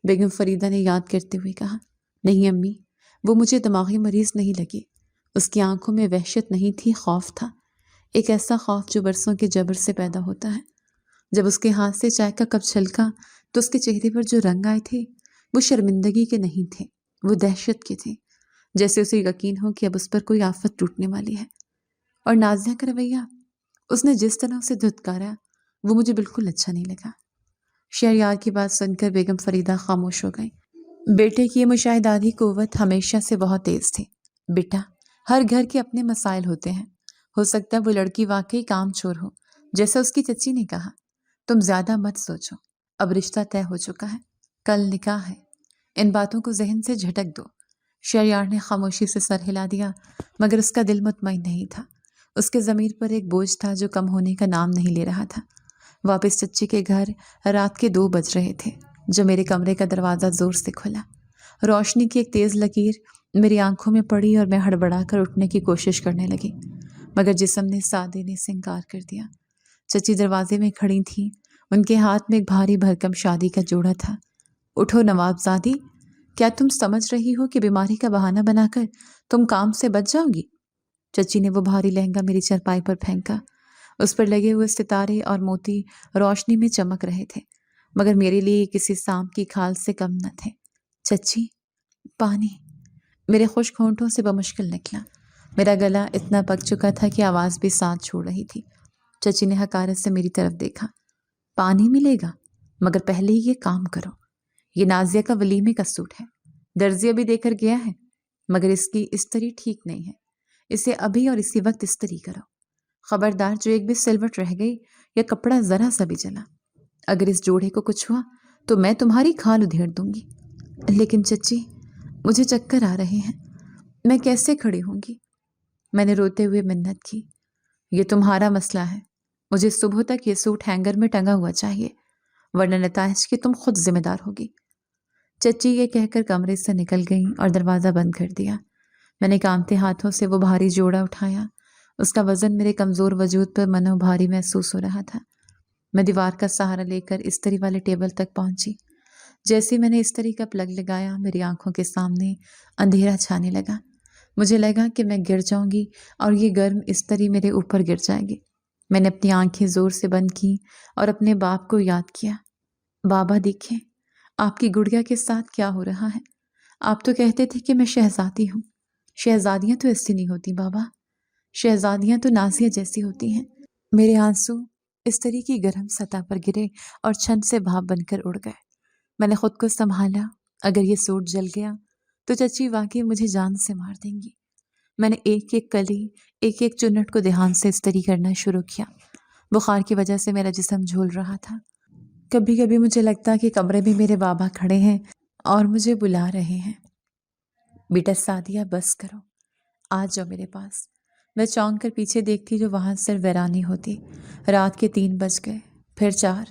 بیگم فریدہ نے یاد کرتے ہوئے کہا۔ نہیں امی، وہ مجھے دماغی مریض نہیں لگی، اس کی آنکھوں میں وحشت نہیں تھی، خوف تھا، ایک ایسا خوف جو برسوں کے جبر سے پیدا ہوتا ہے۔ جب اس کے ہاتھ سے چائے کا کپ چھلکا تو اس کے چہرے پر جو رنگ آئے تھے وہ شرمندگی کے نہیں تھے، وہ دہشت کے تھے، جیسے اسے یقین ہو کہ اب اس پر کوئی آفت ٹوٹنے والی ہے۔ اور نازیہ کا رویہ، اس نے جس طرح اسے دھتکارا، وہ مجھے بالکل اچھا نہیں لگا۔ شہریار کی بات سن کر بیگم فریدہ خاموش ہو گئی۔ بیٹے کی یہ مشاہداتی قوت ہمیشہ سے بہت تیز تھی۔ بیٹا، ہر گھر کے اپنے مسائل ہوتے ہیں، ہو سکتا ہے وہ لڑکی واقعی کام چور ہو، جیسا اس کی چچی نے کہا۔ تم زیادہ مت سوچو، اب رشتہ طے ہو چکا ہے، کل نکاح ہے، ان باتوں کو ذہن سے جھٹک دو۔ شہریار نے خاموشی سے سر ہلا دیا، مگر اس کا دل مطمئن نہیں تھا۔ اس کے ضمیر پر ایک بوجھ تھا جو کم ہونے کا نام نہیں لے رہا تھا۔ واپس چچی کے گھر رات کے 2 بج رہے تھے جو میرے کمرے کا دروازہ زور سے کھلا۔ روشنی کی ایک تیز لکیر میری آنکھوں میں پڑی اور میں ہڑبڑا کر اٹھنے کی کوشش کرنے لگی، مگر جسم نے ساتھ دینے سے انکار کر دیا۔ چچی دروازے میں کھڑی تھیں، ان کے ہاتھ میں ایک بھاری بھرکم شادی کا جوڑا تھا۔ اٹھو نواب زادی، کیا تم سمجھ رہی ہو کہ بیماری کا بہانہ بنا کر تم کام سے بچ جاؤ گی؟ چچی نے وہ بھاری لہنگا میری چرپائی پر پھینکا۔ اس پر لگے ہوئے ستارے اور موتی روشنی میں چمک رہے تھے، مگر میرے لیے کسی سانپ کی کھال سے کم نہ تھے۔ چچی، پانی، میرے خشک ہونٹوں سے بمشکل نکلا۔ میرا گلا اتنا پک چکا تھا کہ آواز بھی ساتھ چھوڑ رہی تھی۔ چچی نے حقارت سے میری طرف دیکھا۔ پانی ملے گا، مگر پہلے ہی یہ کام کرو۔ یہ نازیہ کا ولیمے کا سوٹ ہے، درزیہ بھی دے کر گیا ہے، مگر اس کی استری ٹھیک نہیں ہے۔ اسے ابھی اور اسی وقت استری کرو۔ خبردار، جو ایک بھی سلوٹ رہ گئی یا کپڑا ذرا سا بھی جلا، اگر اس جوڑے کو کچھ ہوا تو میں تمہاری کھال ادھیڑ دوں گی۔ لیکن چچی، مجھے چکر آ رہے ہیں، میں کیسے کھڑی ہوں گی؟ میں نے روتے ہوئے منت کی۔ یہ تمہارا مسئلہ ہے، مجھے صبح تک یہ سوٹ ہینگر میں ٹنگا ہوا چاہیے، ورنہ نتائج کی تم خود ذمہ دار ہوگی۔ چچی یہ کہہ کر کمرے سے نکل گئی اور دروازہ بند کر دیا۔ میں نے کانپتے ہاتھوں سے وہ بھاری جوڑا اٹھایا۔ اس کا وزن میرے کمزور وجود پر منو بھاری محسوس ہو رہا تھا۔ میں دیوار کا سہارا لے کر استری والے ٹیبل تک پہنچی۔ جیسے میں نے استری کا پلگ لگایا، میری آنکھوں کے سامنے اندھیرا چھانے لگا۔ مجھے لگا کہ میں گر جاؤں گی اور یہ گرم استری میرے اوپر گر جائے گی۔ میں نے اپنی آنکھیں زور سے بند کی اور اپنے باپ کو یاد کیا۔ بابا دیکھیں، آپ کی گڑیا کے ساتھ کیا ہو رہا ہے؟ آپ تو کہتے تھے کہ میں شہزادی ہوں۔ شہزادیاں تو ایسی نہیں ہوتی بابا، شہزادیاں تو نازیہ جیسی ہوتی ہیں۔ میرے آنسو استری کی گرم سطح پر گرے اور چھن سے بھاپ بن کر اڑ گئے۔ میں نے خود کو سنبھالا، اگر یہ سوٹ جل گیا تو چچی واقعی مجھے جان سے مار دیں گی۔ میں نے ایک ایک کلی، ایک ایک چنٹ کو دھیان سے استری کرنا شروع کیا۔ بخار کی وجہ سے میرا جسم جھول رہا تھا۔ کبھی کبھی مجھے لگتا کہ کمرے میں میرے بابا کھڑے ہیں اور مجھے بلا رہے ہیں، بیٹا سعدیہ بس کرو، آ جاؤ میرے پاس۔ میں چونک کر پیچھے دیکھتی جو وہاں صرف ویرانی ہوتی۔ رات کے 3 بج گئے، پھر 4۔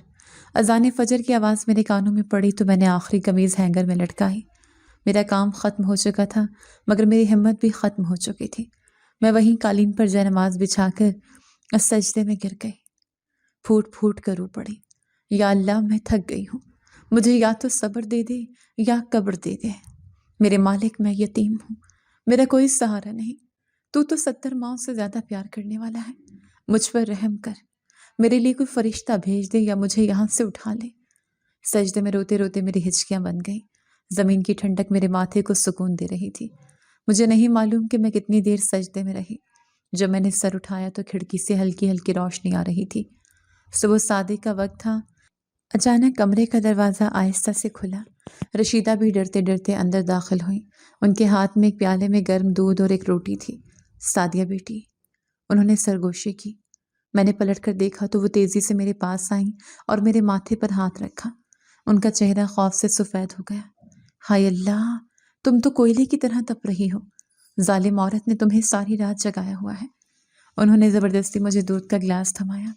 اذان فجر کی آواز میرے کانوں میں پڑی تو میں نے آخری قمیض ہینگر میں لٹکائی۔ میرا کام ختم ہو چکا تھا، مگر میری ہمت بھی ختم ہو چکی تھی۔ میں وہیں قالین پر جے نماز بچھا کر سجدے میں گر گئی، پھوٹ پھوٹ کر رو پڑی۔ یا اللہ، میں تھک گئی ہوں، مجھے یا تو صبر دے دے یا قبر دے دے۔ میرے مالک، میں یتیم ہوں، میرا کوئی سہارا نہیں۔ تو 70 ماؤں سے زیادہ پیار کرنے والا ہے، مجھ پر رحم کر، میرے لیے کوئی فرشتہ بھیج دے یا مجھے یہاں سے اٹھا لے۔ سجدے میں روتے روتے میری ہچکیاں بن گئیں۔ زمین کی ٹھنڈک میرے ماتھے کو سکون دے رہی تھی۔ مجھے نہیں معلوم کہ میں کتنی دیر سجدے میں رہی۔ جب میں نے سر اٹھایا تو کھڑکی سے ہلکی ہلکی روشنی آ رہی تھی۔ صبح صادق کا وقت تھا۔ اچانک کمرے کا دروازہ آہستہ سے کھلا۔ رشیدہ بھی ڈرتے ڈرتے اندر داخل ہوئیں۔ ان کے ہاتھ میں ایک پیالے میں گرم دودھ اور ایک روٹی تھی۔ سعدیہ بیٹی، انہوں نے سرگوشی کی۔ میں نے پلٹ کر دیکھا تو وہ تیزی سے میرے پاس آئیں اور میرے ماتھے پر ہاتھ رکھا۔ ان کا چہرہ خوف سے سفید ہو گیا۔ ہائے اللہ، تم تو کوئلے کی طرح تپ رہی ہو، ظالم عورت نے تمہیں ساری رات جگایا ہوا ہے۔ انہوں نے زبردستی مجھے دودھ کا گلاس تھمایا۔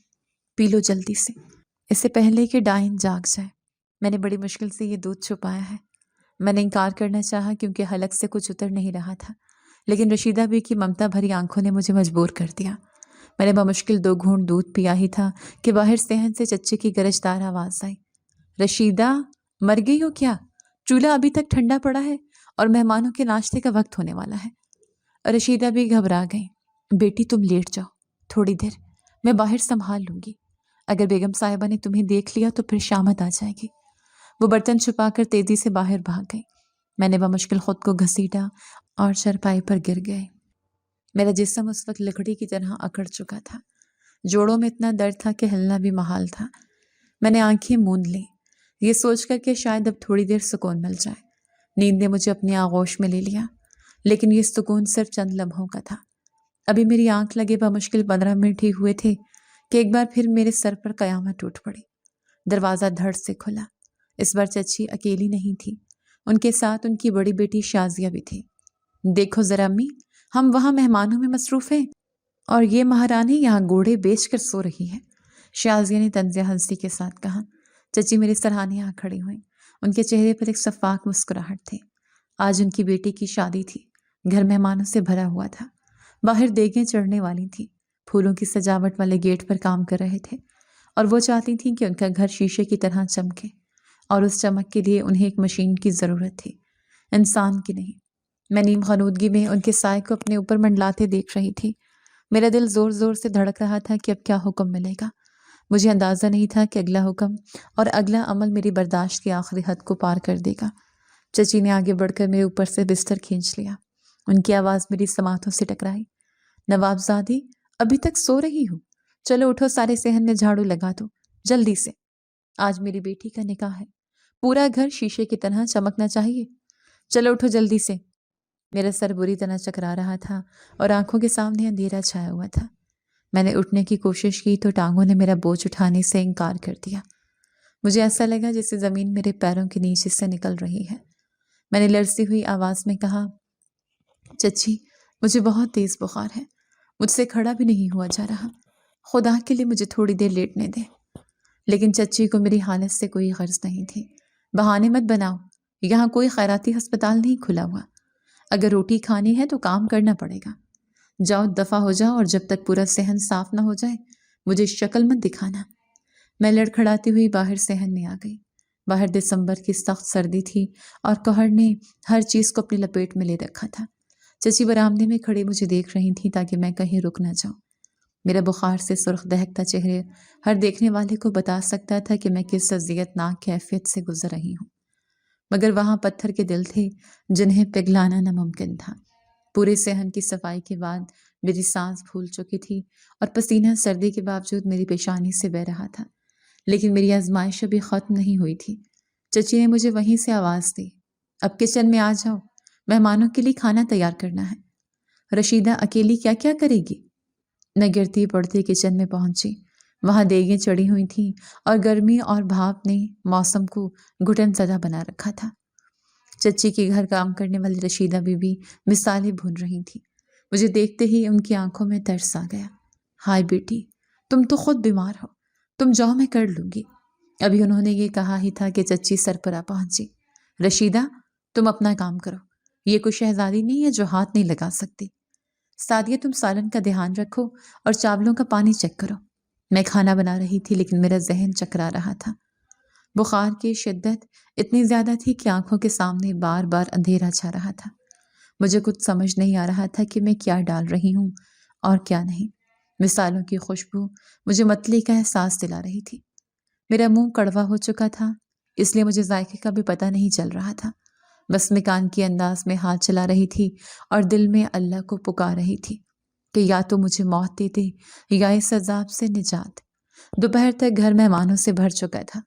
پی لو جلدی سے، اس سے پہلے کہ ڈائن جاگ جائے۔ میں نے بڑی مشکل سے یہ دودھ چھپایا ہے۔ میں نے انکار کرنا چاہا کیونکہ حلق سے کچھ اتر نہیں رہا تھا، لیکن رشیدہ بھی کی ممتا بھری آنکھوں نے مجھے مجبور کر دیا۔ میں نے بمشکل 2 گھونٹ دودھ پیا ہی تھا کہ باہر صحن سے چچے کی گرجدار آواز آئی، رشیدہ، مر گئی ہو کیا؟ چولہا ابھی تک ٹھنڈا پڑا ہے اور مہمانوں کے ناشتے کا وقت ہونے والا ہے۔ رشیدہ بھی گھبرا گئی۔ بیٹی تم لیٹ جاؤ، تھوڑی دیر میں باہر سنبھال لوں گی، اگر بیگم صاحبہ نے تمہیں دیکھ لیا تو پھر شامت آ جائے گی۔ وہ برتن چھپا کر تیزی سے باہر بھاگ گئی۔ میں نے بمشکل خود کو گھسیٹا اور چرپائی پر گر گئے۔ میرا جسم اس وقت لکڑی کی طرح اکڑ چکا تھا۔ جوڑوں میں اتنا درد تھا کہ ہلنا بھی محال تھا۔ میں نے آنکھیں موند لیں، یہ سوچ کر کہ شاید اب تھوڑی دیر سکون مل جائے۔ نیند نے مجھے اپنی آغوش میں لے لیا، لیکن یہ سکون صرف چند لمحوں کا تھا۔ ابھی میری آنکھ لگے بمشکل 15 منٹ ہی ہوئے تھے کہ ایک بار پھر میرے سر پر قیامت ٹوٹ پڑی۔ دروازہ دھڑ سے کھلا۔ اس بار چچی اکیلی نہیں تھی، ان کے ساتھ ان کی بڑی بیٹی شازیہ بھی تھی۔ دیکھو ذرا امی، ہم وہاں مہمانوں میں مصروف ہیں اور یہ مہارانی یہاں گھوڑے بیچ کر سو رہی ہے، شازیہ نے طنز ہنسی کے ساتھ کہا۔ چچی میرے سرہانے آ کھڑی ہوئیں۔ ان کے چہرے پر ایک شفاف مسکراہٹ تھی۔ آج ان کی بیٹی کی شادی تھی، گھر مہمانوں سے بھرا ہوا تھا۔ باہر دیگیں چڑھنے والی تھی، پھولوں کی سجاوٹ والے گیٹ پر کام کر رہے تھے، اور وہ چاہتی تھیں کہ ان کا گھر شیشے کی طرح چمکے، اور اس چمک کے لیے انہیں ایک مشین کی ضرورت تھی۔ انسان کی نہیں۔ میں نیم غنودگی میں ان کے سائے کو اپنے اوپر منڈلاتے دیکھ رہی تھی۔ میرا دل زور زور سے دھڑک رہا تھا کہ اب کیا حکم ملے گا۔ مجھے اندازہ نہیں تھا کہ اگلا حکم اور اگلا عمل میری برداشت کی آخری حد کو پار کر دے گا۔ چچی نے آگے بڑھ کر میرے اوپر سے بستر کھینچ لیا۔ ان کی آواز میری سماعتوں سے ٹکرائی۔ نوابزادی، ابھی تک سو رہی ہو؟ چلو اٹھو، سارے صحن میں جھاڑو لگا دو جلدی سے۔ آج میری بیٹی کا نکاح ہے، پورا گھر شیشے کی طرح چمکنا چاہیے۔ چلو اٹھو جلدی سے۔ میرا سر بری طرح چکرا رہا تھا اور آنکھوں کے سامنے اندھیرا چھایا ہوا تھا۔ میں نے اٹھنے کی کوشش کی تو ٹانگوں نے میرا بوجھ اٹھانے سے انکار کر دیا۔ مجھے ایسا لگا جیسے زمین میرے پیروں کے نیچے سے نکل رہی ہے۔ میں نے لرزتی ہوئی آواز میں کہا، چچی مجھے بہت تیز بخار ہے، مجھ سے کھڑا بھی نہیں ہوا جا رہا، خدا کے لیے مجھے تھوڑی دیر لیٹنے دیں۔ لیکن چچی کو میری حالت سے کوئی غرض نہیں تھی۔ بہانے مت بناؤ، یہاں کوئی خیراتی ہسپتال نہیں کھلا ہوا، اگر روٹی کھانی ہے تو کام کرنا پڑے گا۔ جاؤ دفع ہو جاؤ، اور جب تک پورا صحن صاف نہ ہو جائے مجھے شکل مت دکھانا۔ میں لڑکھڑاتی ہوئی باہر صحن میں آ گئی۔ باہر دسمبر کی سخت سردی تھی اور قہر نے ہر چیز کو اپنی لپیٹ میں لے رکھا تھا۔ چچی برآمدے میں کھڑی مجھے دیکھ رہی تھی تاکہ میں کہیں رک نہ جاؤں۔ میرا بخار سے سرخ دہکتا چہرے ہر دیکھنے والے کو بتا سکتا تھا کہ میں کس اذیت ناک کیفیت سے گزر رہی ہوں، مگر وہاں پتھر کے دل تھے جنہیں پگھلانا ناممکن تھا۔ پورے صحن کی صفائی کے بعد میری سانس پھول چکی تھی اور پسینہ سردی کے باوجود میری پیشانی سے بہہ رہا تھا، لیکن میری آزمائش ابھی ختم نہیں ہوئی تھی۔ چچی نے مجھے وہیں سے آواز دی، اب کچن میں آ جاؤ، مہمانوں کے لیے کھانا تیار کرنا ہے۔ رشیدہ اکیلی کیا کیا کرے گی؟ میں گرتی پڑتی کچن میں پہنچی۔ وہاں دیگیں چڑھی ہوئی تھیں اور گرمی اور بھاپ نے موسم کو گھٹن زدہ بنا رکھا تھا۔ چچی کے گھر کام کرنے والی رشیدہ بی بی مثالیں بھون رہی تھی۔ مجھے دیکھتے ہی ان کی آنکھوں میں ترس آ گیا۔ ہائے بیٹی، تم تو خود بیمار ہو، تم جاؤ میں کر لوں گی۔ ابھی انہوں نے یہ کہا ہی تھا کہ چچی سر پر آ پہنچی۔ رشیدہ، تم اپنا کام کرو، یہ کوئی شہزادی نہیں ہے جو ہاتھ نہیں لگا سکتی۔ سعدیہ، تم سالن کا دھیان رکھو اور چاولوں کا پانی چیک کرو۔ میں کھانا بنا رہی تھی لیکن میرا ذہن چکرا رہا تھا۔ بخار کی شدت اتنی زیادہ تھی کہ آنکھوں کے سامنے بار بار اندھیرا چھا رہا تھا۔ مجھے کچھ سمجھ نہیں آ رہا تھا کہ میں کیا ڈال رہی ہوں اور کیا نہیں۔ مثالوں کی خوشبو مجھے متلی کا احساس دلا رہی تھی۔ میرا منہ کڑوا ہو چکا تھا، اس لیے مجھے ذائقے کا بھی پتہ نہیں چل رہا تھا۔ بس میں کان کی انداز میں ہاتھ چلا رہی تھی اور دل میں اللہ کو پکار رہی تھی کہ یا تو مجھے موت دے دے یا اس عذاب سے نجات۔ دوپہر تک گھر مہمانوں سے بھر چکا تھا،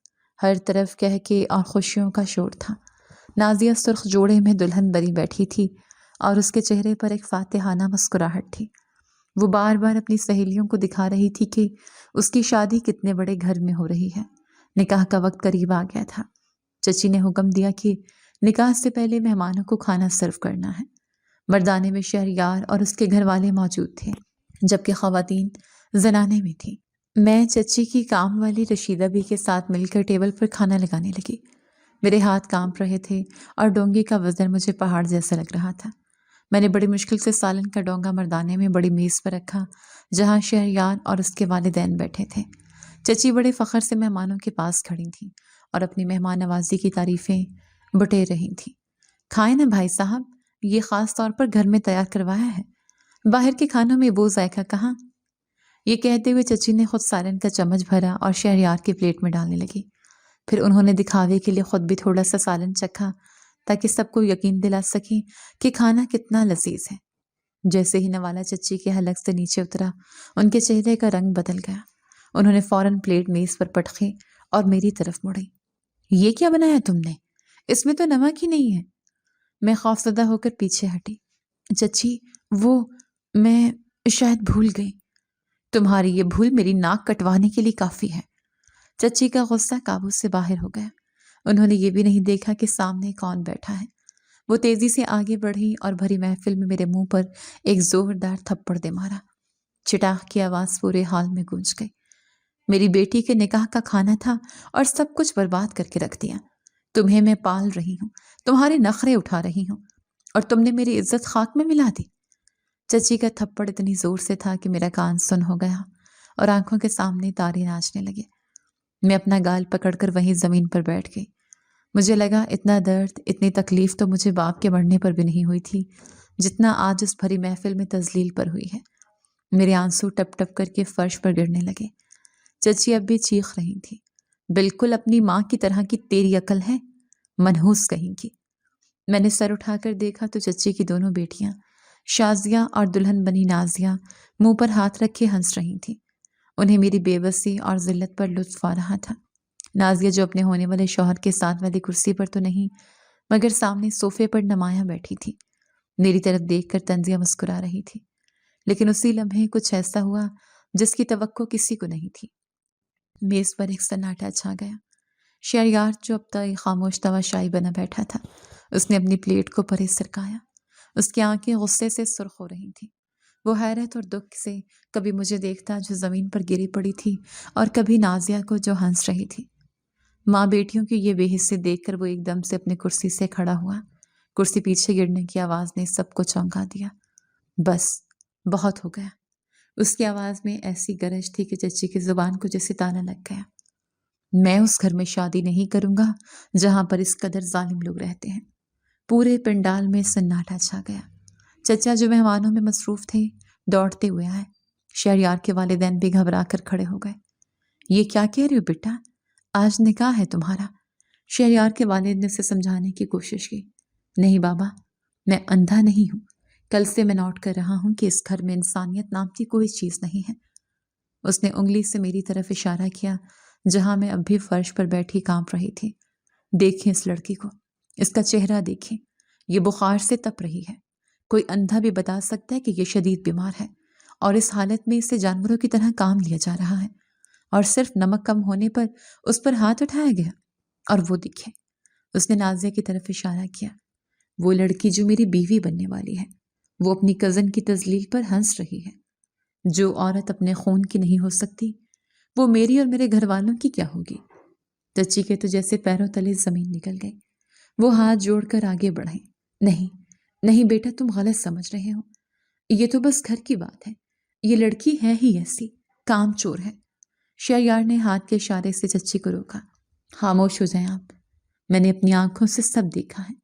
ہر طرف کہکے اور خوشیوں کا شور تھا۔ نازیہ سرخ جوڑے میں دلہن بنی بیٹھی تھی اور اس کے چہرے پر ایک فاتحانہ مسکراہٹ تھی۔ وہ بار بار اپنی سہیلیوں کو دکھا رہی تھی کہ اس کی شادی کتنے بڑے گھر میں ہو رہی ہے۔ نکاح کا وقت قریب آ گیا تھا۔ چچی نے حکم دیا کہ نکاح سے پہلے مہمانوں کو کھانا سرو کرنا ہے۔ مردانے میں شہریار اور اس کے گھر والے موجود تھے، جبکہ خواتین زنانے میں تھیں۔ میں چچی کی کام والی رشیدہ بی کے ساتھ مل کر ٹیبل پر کھانا لگانے لگی۔ میرے ہاتھ کانپ رہے تھے اور ڈونگے کا وزن مجھے پہاڑ جیسا لگ رہا تھا۔ میں نے بڑی مشکل سے سالن کا ڈونگا مردانے میں بڑی میز پر رکھا جہاں شہریار اور اس کے والدین بیٹھے تھے۔ چچی بڑے فخر سے مہمانوں کے پاس کھڑی تھیں اور اپنی مہمان نوازی کی تعریفیں بٹیر رہی تھیں۔ کھائیں نا بھائی صاحب، یہ خاص طور پر گھر میں تیار کروایا ہے، باہر کے کھانوں میں وہ ذائقہ کہاں۔ یہ کہتے ہوئے چچی نے خود سالن کا چمچ بھرا اور شہریار کی پلیٹ میں ڈالنے لگی۔ پھر انہوں نے دکھاوے کے لیے خود بھی تھوڑا سا سالن چکھا تاکہ سب کو یقین دلا سکیں کہ کھانا کتنا لذیذ ہے۔ جیسے ہی نوالا چچی کے حلق سے نیچے اترا، ان کے چہرے کا رنگ بدل گیا۔ انہوں نے فوراً پلیٹ میز پر پٹخی اور میری طرف مڑی۔ یہ کیا بنایا تم نے؟ اس میں تو نمک ہی نہیں ہے۔ میں خوفزدہ ہو کر پیچھے ہٹی۔ چچی، وہ میں شاید بھول گئی۔ تمہاری یہ بھول میری ناک کٹوانے کے لیے کافی ہے۔ چچی کا غصہ قابو سے باہر ہو گیا۔ انہوں نے یہ بھی نہیں دیکھا کہ سامنے کون بیٹھا ہے۔ وہ تیزی سے آگے بڑھی اور بھری محفل میں میرے منہ پر ایک زوردار تھپڑ دے مارا۔ چٹاخ کی آواز پورے ہال میں گونج گئی۔ میری بیٹی کے نکاح کا کھانا تھا اور سب کچھ برباد کر کے رکھ دیا۔ تمہیں میں پال رہی ہوں، تمہارے نخرے اٹھا رہی ہوں، اور تم نے میری عزت خاک میں ملا دی۔ چچی کا تھپڑ اتنی زور سے تھا کہ میرا کان سن ہو گیا اور آنکھوں کے سامنے تارے ناچنے لگے۔ میں اپنا گال پکڑ کر وہیں زمین پر بیٹھ گئی۔ مجھے لگا اتنا درد، اتنی تکلیف تو مجھے باپ کے مرنے پر بھی نہیں ہوئی تھی جتنا آج اس بھری محفل میں تذلیل پر ہوئی ہے۔ میرے آنسو ٹپ ٹپ کر کے فرش پر گرنے لگے۔ چچی اب بھی چیخ رہی تھی، بالکل اپنی ماں کی طرح کی تیری عقل ہے، منحوس کہیں کی۔ میں نے سر اٹھا کر دیکھا تو چچی کی دونوں بیٹیاں شازیہ اور دلہن بنی نازیہ منہ پر ہاتھ رکھے ہنس رہی تھیں۔ انہیں میری بے بسی اور ذلت پر لطف آ رہا تھا۔ نازیہ جو اپنے ہونے والے شوہر کے ساتھ والی کرسی پر تو نہیں مگر سامنے صوفے پر نمایاں بیٹھی تھی، میری طرف دیکھ کر طنزیہ مسکرا رہی تھی۔ لیکن اسی لمحے کچھ ایسا ہوا جس کی توقع کسی کو نہیں تھی۔ میز پر ایک سناٹا چھا گیا۔ شہریار جو اب تک خاموش تماشائی بنا بیٹھا تھا، اس نے اپنی پلیٹ کو پرے سرکایا۔ اس کی آنکھیں غصے سے سرخ ہو رہی تھیں۔ وہ حیرت اور دکھ سے کبھی مجھے دیکھتا جو زمین پر گری پڑی تھی اور کبھی نازیہ کو جو ہنس رہی تھی۔ ماں بیٹیوں کی یہ بے حسی دیکھ کر وہ ایک دم سے اپنی کرسی سے کھڑا ہوا۔ کرسی پیچھے گرنے کی آواز نے سب کو چونکا دیا۔ بس بہت ہو گیا۔ اس کی آواز میں ایسی گرج تھی کہ چچی کی زبان کو جیسے تالا لگ گیا۔ میں اس گھر میں شادی نہیں کروں گا جہاں پر اس قدر ظالم لوگ رہتے ہیں۔ پورے پنڈال میں سناٹا چھا گیا۔ چچا جو مہمانوں میں مصروف تھے دوڑتے ہوئے آئے۔ شہریار کے والدین بھی گھبرا کر کھڑے ہو گئے۔ یہ کیا کہہ رہی ہو بیٹا؟ آج نکاح ہے تمہارا؟ شہریار کے والد نے اسے سمجھانے کی کوشش کی۔ نہیں بابا، میں اندھا نہیں ہوں۔ کل سے میں نوٹ کر رہا ہوں کہ اس گھر میں انسانیت نام کی کوئی چیز نہیں ہے۔ اس نے انگلی سے میری طرف اشارہ کیا جہاں میں اب بھی فرش پر بیٹھی کانپ رہی تھی۔ دیکھیں اس لڑکی کو، اس کا چہرہ دیکھیں، یہ بخار سے تپ رہی ہے۔ کوئی اندھا بھی بتا سکتا ہے کہ یہ شدید بیمار ہے، اور اس حالت میں اسے جانوروں کی طرح کام لیا جا رہا ہے، اور صرف نمک کم ہونے پر اس پر ہاتھ اٹھایا گیا۔ اور وہ دیکھیں، اس نے نازیہ کی طرف اشارہ کیا، وہ لڑکی جو میری بیوی بننے والی ہے، وہ اپنی کزن کی تذلیل پر ہنس رہی ہے۔ جو عورت اپنے خون کی نہیں ہو سکتی، وہ میری اور میرے گھر والوں کی کیا ہوگی؟ چچی کے تو جیسے پیروں تلے زمین نکل گئی۔ وہ ہاتھ جوڑ کر آگے بڑھیں۔ نہیں نہیں بیٹا، تم غلط سمجھ رہے ہو۔ یہ تو بس گھر کی بات ہے۔ یہ لڑکی ہے ہی ایسی، کام چور ہے۔ شہریار نے ہاتھ کے اشارے سے چچی کو روکا۔ خاموش ہو جائیں آپ، میں نے اپنی آنکھوں سے سب دیکھا ہے۔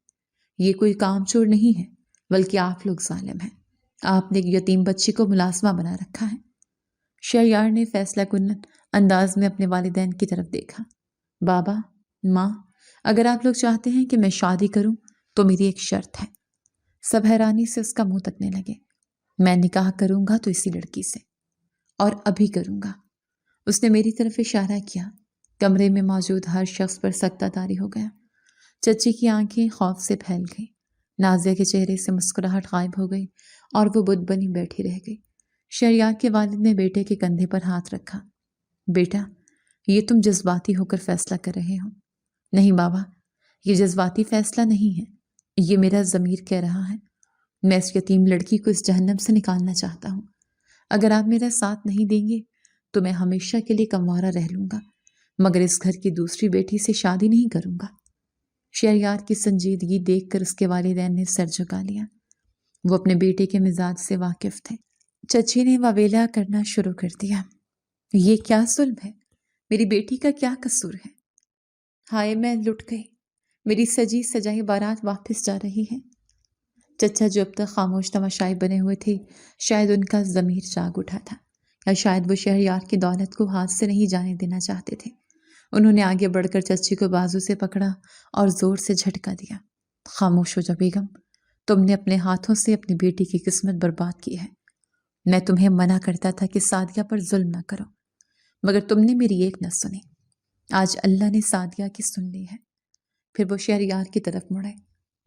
یہ کوئی کام چور نہیں ہے، بلکہ آپ لوگ ظالم ہیں۔ آپ نے ایک یتیم بچی کو ملازمہ بنا رکھا ہے۔ شہریار نے فیصلہ کن انداز میں اپنے والدین کی طرف دیکھا۔ بابا، ماں، اگر آپ لوگ چاہتے ہیں کہ میں شادی کروں تو میری ایک شرط ہے۔ سب حیرانی سے اس کا منہ تکنے لگے۔ میں نکاح کروں گا تو اسی لڑکی سے، اور ابھی کروں گا۔ اس نے میری طرف اشارہ کیا۔ کمرے میں موجود ہر شخص پر سکتہ طاری ہو گیا۔ چچی کی آنکھیں خوف سے پھیل گئی۔ نازیہ کے چہرے سے مسکراہٹ غائب ہو گئی اور وہ بت بنی بیٹھی رہ گئی۔ شہریار کے والد نے بیٹے کے کندھے پر ہاتھ رکھا۔ بیٹا، یہ تم جذباتی ہو کر فیصلہ کر رہے ہو۔ نہیں بابا، یہ جذباتی فیصلہ نہیں ہے، یہ میرا ضمیر کہہ رہا ہے۔ میں اس یتیم لڑکی کو اس جہنم سے نکالنا چاہتا ہوں۔ اگر آپ میرا ساتھ نہیں دیں گے تو میں ہمیشہ کے لیے کنوارا رہ لوں گا، مگر اس گھر کی دوسری بیٹی سے شادی نہیں کروں گا۔ شہریار کی سنجیدگی دیکھ کر اس کے والدین نے سر جھکا لیا۔ وہ اپنے بیٹے کے مزاج سے واقف تھے۔ چچی نے واویلا کرنا شروع کر دیا۔ یہ کیا ظلم ہے؟ میری بیٹی کا کیا قصور ہے؟ ہائے میں لٹ گئی۔ میری سجی سجائی بارات واپس جا رہی ہے۔ چچا جو اب تک خاموش تماشائی بنے ہوئے تھے، شاید ان کا ضمیر جاگ اٹھا تھا، یا شاید وہ شہریار کی دولت کو ہاتھ سے نہیں جانے دینا چاہتے تھے۔ انہوں نے آگے بڑھ کر چچی کو بازو سے پکڑا اور زور سے جھٹکا دیا۔ خاموش ہو جا بیگم، تم نے اپنے ہاتھوں سے اپنی بیٹی کی قسمت برباد کی ہے۔ میں تمہیں منع کرتا تھا کہ سعدیہ پر ظلم نہ کرو، مگر تم نے میری ایک نہ سنی۔ آج اللہ نے سعدیہ کی سن لی ہے۔ پھر وہ شہریار کی طرف مڑے۔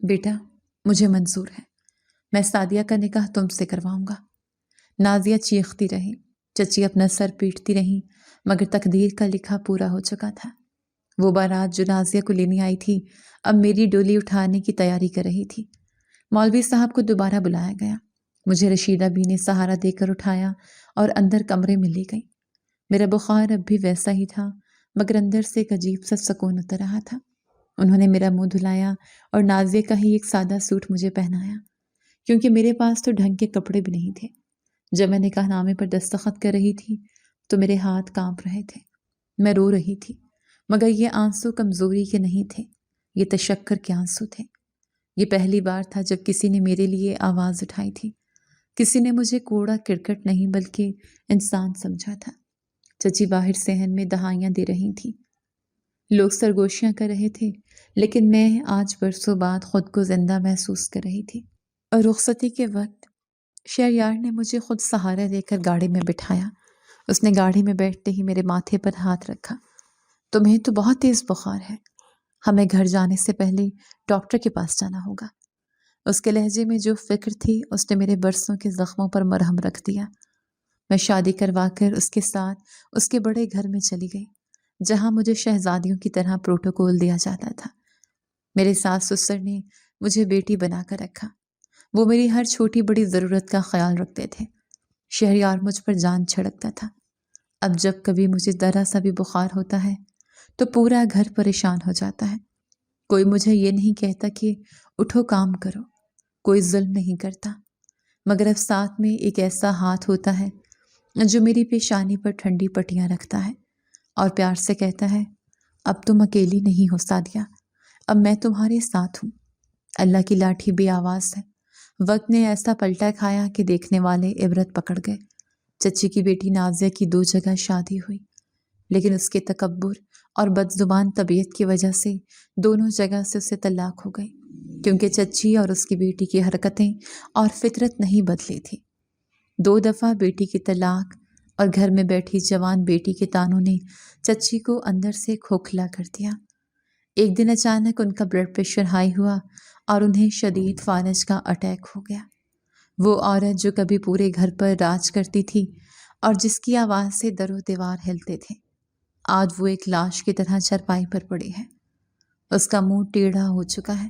بیٹا، مجھے منظور ہے، میں سعدیہ کا نکاح تم سے کرواؤں گا۔ نازیہ چیختی رہی، چچی اپنا سر پیٹتی رہی، مگر تقدیر کا لکھا پورا ہو چکا تھا۔ وہ بارات جو نازیہ کو لینے آئی تھی اب میری ڈولی اٹھانے کی تیاری کر رہی تھی۔ مولوی صاحب کو دوبارہ بلایا گیا۔ مجھے رشیدہ بی نے سہارا دے کر اٹھایا اور اندر کمرے میں لے گئی۔ میرا بخار اب بھی ویسا ہی تھا، مگر اندر سے ایک عجیب سا سکون اتر رہا تھا۔ انہوں نے میرا منہ دھلایا اور نازیہ کا ہی ایک سادہ سوٹ مجھے پہنایا، کیونکہ میرے پاس تو ڈھنگ کے کپڑے بھی نہیں تھے۔ جب میں نکاح نامے پر دستخط کر رہی تھی تو میرے ہاتھ کانپ رہے تھے۔ میں رو رہی تھی، مگر یہ آنسو کمزوری کے نہیں تھے، یہ تشکر کے آنسو تھے۔ یہ پہلی بار تھا جب کسی نے میرے لیے آواز اٹھائی تھی۔ کسی نے مجھے کوڑا کرکٹ نہیں بلکہ انسان سمجھا تھا۔ چچی باہر صحن میں دہائیاں دے رہی تھیں۔ لوگ سرگوشیاں کر رہے تھے، لیکن میں آج برسوں بعد خود کو زندہ محسوس کر رہی تھی۔ اور رخصتی کے وقت شہریار نے مجھے خود سہارا دے کر گاڑی میں بٹھایا۔ اس نے گاڑی میں بیٹھتے ہی میرے ماتھے پر ہاتھ رکھا۔ تمہیں تو بہت تیز بخار ہے، ہمیں گھر جانے سے پہلے ڈاکٹر کے پاس جانا ہوگا۔ اس کے لہجے میں جو فکر تھی اس نے میرے برسوں کے زخموں پر مرہم رکھ دیا۔ میں شادی کروا کر اس کے ساتھ اس کے بڑے گھر میں چلی گئی، جہاں مجھے شہزادیوں کی طرح پروٹوکول دیا جاتا تھا۔ میرے ساس سسر نے مجھے بیٹی بنا کر رکھا۔ وہ میری ہر چھوٹی بڑی ضرورت کا خیال رکھتے تھے۔ شہریار مجھ پر جان چھڑکتا تھا۔ اب جب کبھی مجھے ذرا سا بھی بخار ہوتا ہے تو پورا گھر پریشان ہو جاتا ہے۔ کوئی مجھے یہ نہیں کہتا کہ اٹھو کام کرو، کوئی ظلم نہیں کرتا، مگر اب ساتھ میں ایک ایسا ہاتھ ہوتا ہے جو میری پیشانی پر ٹھنڈی پٹیاں رکھتا ہے اور پیار سے کہتا ہے، اب تم اکیلی نہیں ہو سعدیہ، اب میں تمہارے ساتھ ہوں۔ اللہ کی لاٹھی بے آواز ہے۔ وقت نے ایسا پلٹا کھایا کہ دیکھنے والے عبرت پکڑ گئے۔ چچی کی بیٹی نازیہ کی 2 جگہ شادی ہوئی، لیکن اس کے تکبر اور بد زبان طبیعت کی وجہ سے دونوں جگہ سے اسے طلاق ہو گئی، کیونکہ چچی اور اس کی بیٹی کی حرکتیں اور فطرت نہیں بدلی تھی۔ 2 دفعہ بیٹی کی طلاق اور گھر میں بیٹھی جوان بیٹی کے تانوں نے چچی کو اندر سے کھوکھلا کر دیا۔ ایک دن اچانک ان کا بلڈ پریشر ہائی ہوا اور انہیں شدید فالج کا اٹیک ہو گیا۔ وہ عورت جو کبھی پورے گھر پر راج کرتی تھی اور جس کی آواز سے در و دیوار ہلتے تھے، آج وہ ایک لاش کی طرح چرپائی پر پڑی ہے۔ اس کا منہ ٹیڑھا ہو چکا ہے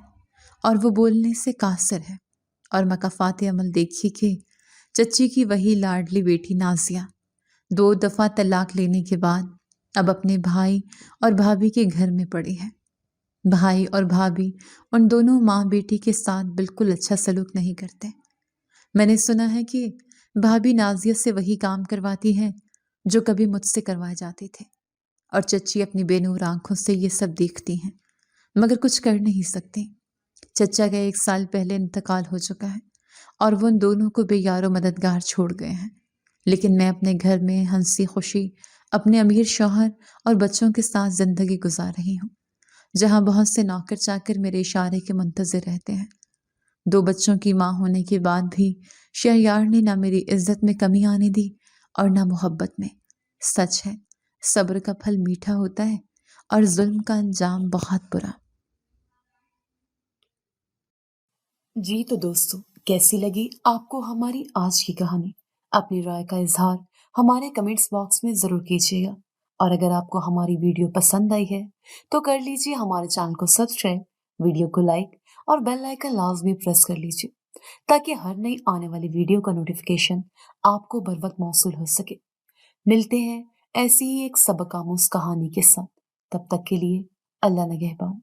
اور وہ بولنے سے قاصر ہے۔ اور مکافات عمل دیکھیے کہ چچی کی وہی لاڈلی بیٹی نازیہ 2 دفعہ طلاق لینے کے بعد اب اپنے بھائی اور بھابھی کے گھر میں پڑی ہے۔ بھائی اور بھابھی ان دونوں ماں بیٹی کے ساتھ بالکل اچھا سلوک نہیں کرتے۔ میں نے سنا ہے کہ بھابھی نازیہ سے وہی کام کرواتی ہے جو کبھی مجھ سے کروائے جاتے تھے، اور چچی اپنی بے نور آنکھوں سے یہ سب دیکھتی ہیں مگر کچھ کر نہیں سکتی۔ چچا کا 1 سال پہلے انتقال ہو چکا ہے اور وہ ان دونوں کو بے یار و مددگار چھوڑ گئے ہیں، لیکن میں اپنے گھر میں ہنسی خوشی اپنے امیر شوہر اور بچوں کے ساتھ زندگی گزار رہی ہوں، جہاں بہت سے نوکر چاکر میرے اشارے کے منتظر رہتے ہیں۔ 2 بچوں کی ماں ہونے کے بعد بھی شہریار نے نہ میری عزت میں کمی آنے دی اور نہ محبت میں۔ سچ ہے، صبر کا پھل میٹھا ہوتا ہے اور ظلم کا انجام بہت برا۔ جی تو دوستو، کیسی لگی آپ کو ہماری آج کی کہانی؟ اپنی رائے کا اظہار ہمارے کمنٹس باکس میں ضرور کیجیے گا، اور اگر آپ کو ہماری ویڈیو پسند آئی ہے تو کر لیجیے ہمارے چینل کو سبسکرائب، ویڈیو کو لائک اور بیل آئیکن لازمی پریس کر لیجیے تاکہ ہر نئی آنے والی ویڈیو کا نوٹیفیکیشن آپ کو بر وقت موصول ہو سکے۔ ملتے ہیں ایسی ہی ایک سبق آموز کہانی کے ساتھ، تب تک کے لیے اللہ نگہبان۔